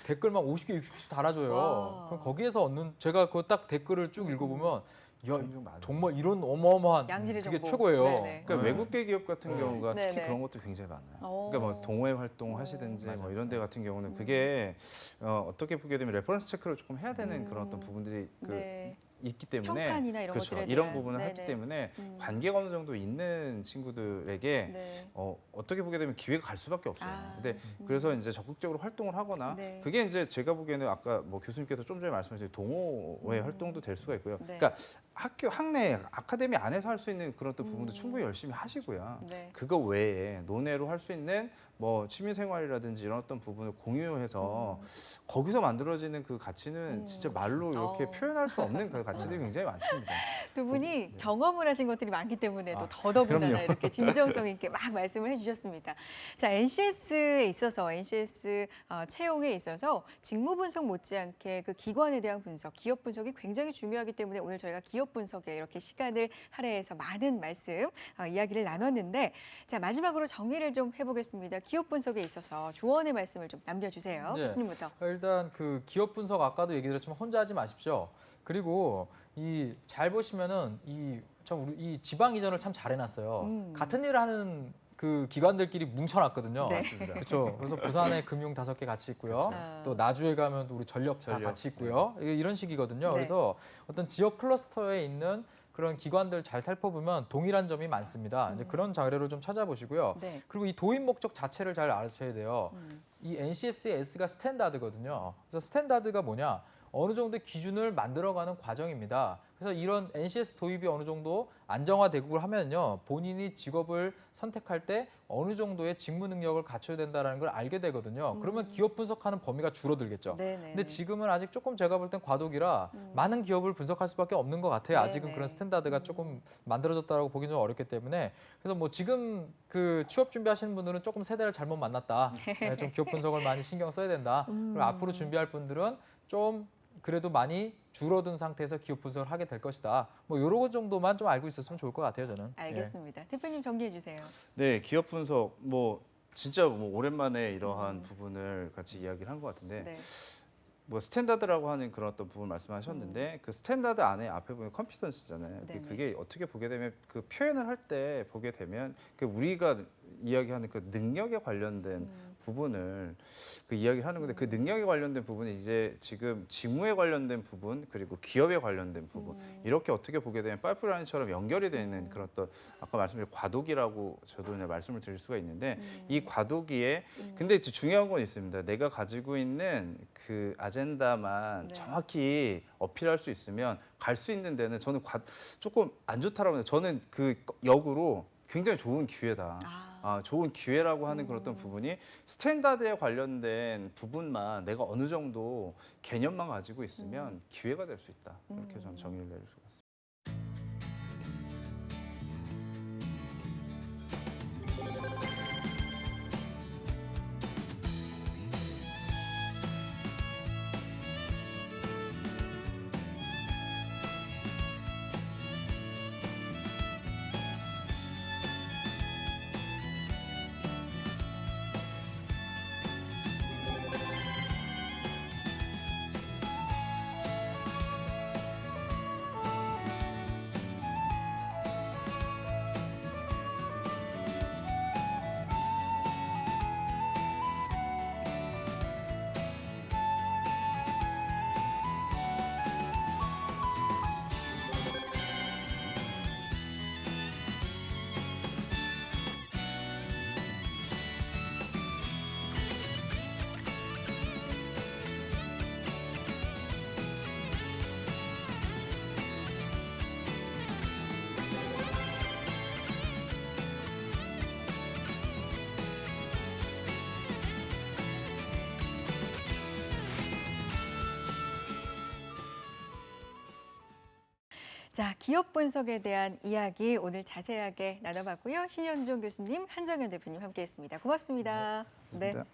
댓글만 50개, 60개씩 달아줘요. 와. 그럼 거기에서 얻는 제가 그 딱 댓글을 쭉 읽어보면 야, 종종 많아요. 정말 이런 어마어마한 양질의 그게 정보. 최고예요. 네네. 그러니까 네. 외국계 기업 같은 경우가 특히 네네. 그런 것도 굉장히 많아요. 오. 그러니까 뭐 동호회 활동 하시든지 뭐 맞아요. 이런 데 같은 경우는 그게 어떻게 보게 되면 레퍼런스 체크를 조금 해야 되는 그런 어떤 부분들이 네. 있기 때문에 평판이나 이런 그렇죠. 것들에 이런 대한. 부분을 네네. 했기 때문에 음. 관계가 어느 정도 있는 친구들에게 네. 어떻게 보게 되면 기회가 갈 수밖에 없어요. 아. 근데 그래서 이제 적극적으로 활동을 하거나 네. 그게 이제 제가 보기에는 아까 뭐 교수님께서 좀 전에 말씀하신 동호회 활동도 될 수가 있고요. 네. 그러니까 학내 아카데미 안에서 할 수 있는 그런 또 부분도 충분히 열심히 하시고요. 네. 그거 외에 논외로 할 수 있는 뭐 취미생활이라든지 이런 어떤 부분을 공유해서 거기서 만들어지는 그 가치는 진짜 말로 이렇게 어. 표현할 수 없는 그 가치들이 굉장히 많습니다. 두 분이 경험을 하신 것들이 많기 때문에 또 아, 더더군다나 그럼요. 이렇게 진정성 있게 막 말씀을 해주셨습니다. 자, NCS에 있어서 NCS 채용에 있어서 직무 분석 못지않게 그 기관에 대한 분석, 기업 분석이 굉장히 중요하기 때문에 오늘 저희가 기업 분석에 이렇게 시간을 할애해서 많은 말씀 이야기를 나눴는데 자, 마지막으로 정리를 좀 해보겠습니다. 기업 분석에 있어서 조언의 말씀을 좀 남겨주세요. 네. 교수님부터. 일단 그 기업 분석 아까도 얘기 드렸지만 혼자 하지 마십시오. 그리고 이 잘 보시면은 이 지방 이전을 참 잘 해놨어요. 같은 일을 하는 그 기관들끼리 뭉쳐놨거든요. 네. 그렇죠. 그래서 부산에 금융 5개 같이 있고요. 그렇죠. 또 나주에 가면 우리 전력 다 전력. 같이 있고요. 이런 식이거든요. 네. 그래서 어떤 지역 클러스터에 있는 그런 기관들 잘 살펴보면 동일한 점이 많습니다. 이제 그런 자료를 좀 찾아보시고요. 네. 그리고 이 도입 목적 자체를 잘 아셔야 돼요. 이 NCS의 S가 스탠다드거든요. 그래서 스탠다드가 뭐냐? 어느 정도의 기준을 만들어가는 과정입니다. 그래서 이런 NCS 도입이 어느 정도 안정화되고 하면요, 본인이 직업을 선택할 때 어느 정도의 직무 능력을 갖춰야 된다는 걸 알게 되거든요. 그러면 기업 분석하는 범위가 줄어들겠죠. 네네. 근데 지금은 아직 조금 제가 볼 땐 과도기라 많은 기업을 분석할 수밖에 없는 것 같아요. 아직은 네네. 그런 스탠다드가 조금 만들어졌다라고 보기 좀 어렵기 때문에 그래서 뭐 지금 그 취업 준비하시는 분들은 조금 세대를 잘못 만났다. 네, 좀 기업 분석을 많이 신경 써야 된다. 그리고 앞으로 준비할 분들은 좀 그래도 많이 줄어든 상태에서 기업 분석을 하게 될 것이다. 뭐 이런 것 정도만 좀 알고 있었으면 좋을 것 같아요, 저는. 알겠습니다. 대표님 정리해 주세요. 네, 기업 분석 뭐 진짜 뭐 오랜만에 이러한 부분을 같이 이야기를 한 것 같은데 네. 뭐 스탠다드라고 하는 그런 어떤 부분 말씀하셨는데 그 스탠다드 안에 앞에 보면 컴피턴스잖아요. 네네. 그게 어떻게 보게 되면 그 표현을 할 때 보게 되면 그 우리가 이야기하는 그 능력에 관련된 부분을 그 이야기를 하는 건데 그 능력에 관련된 부분이 이제 지금 직무에 관련된 부분 그리고 기업에 관련된 부분 이렇게 어떻게 보게 되면 파이프라인처럼 연결이 되는 그런 어떤 아까 말씀드린 과도기라고 저도 그냥 말씀을 드릴 수가 있는데 이 과도기에 근데 이제 중요한 건 있습니다. 내가 가지고 있는 그 아젠다만 네. 정확히 어필할 수 있으면 갈 수 있는 데는 저는 조금 안 좋다라고 해요. 저는 그 역으로 굉장히 좋은 기회다. 좋은 기회라고 하는 그런 어떤 부분이 스탠다드에 관련된 부분만 내가 어느 정도 개념만 가지고 있으면 기회가 될 수 있다. 이렇게 저는 정의를 내릴 수가 있습니다. 자, 기업 분석에 대한 이야기 오늘 자세하게 나눠봤고요. 신현종 교수님, 한정현 대표님 함께했습니다. 고맙습니다. 네. 고맙습니다.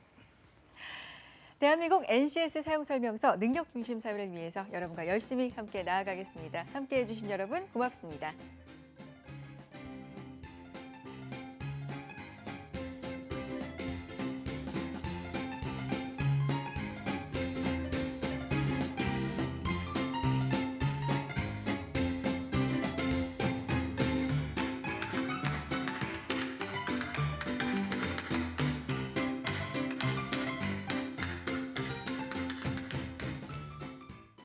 대한민국 NCS 사용설명서 능력중심 사회를 위해서 여러분과 열심히 함께 나아가겠습니다. 함께해 주신 여러분 고맙습니다.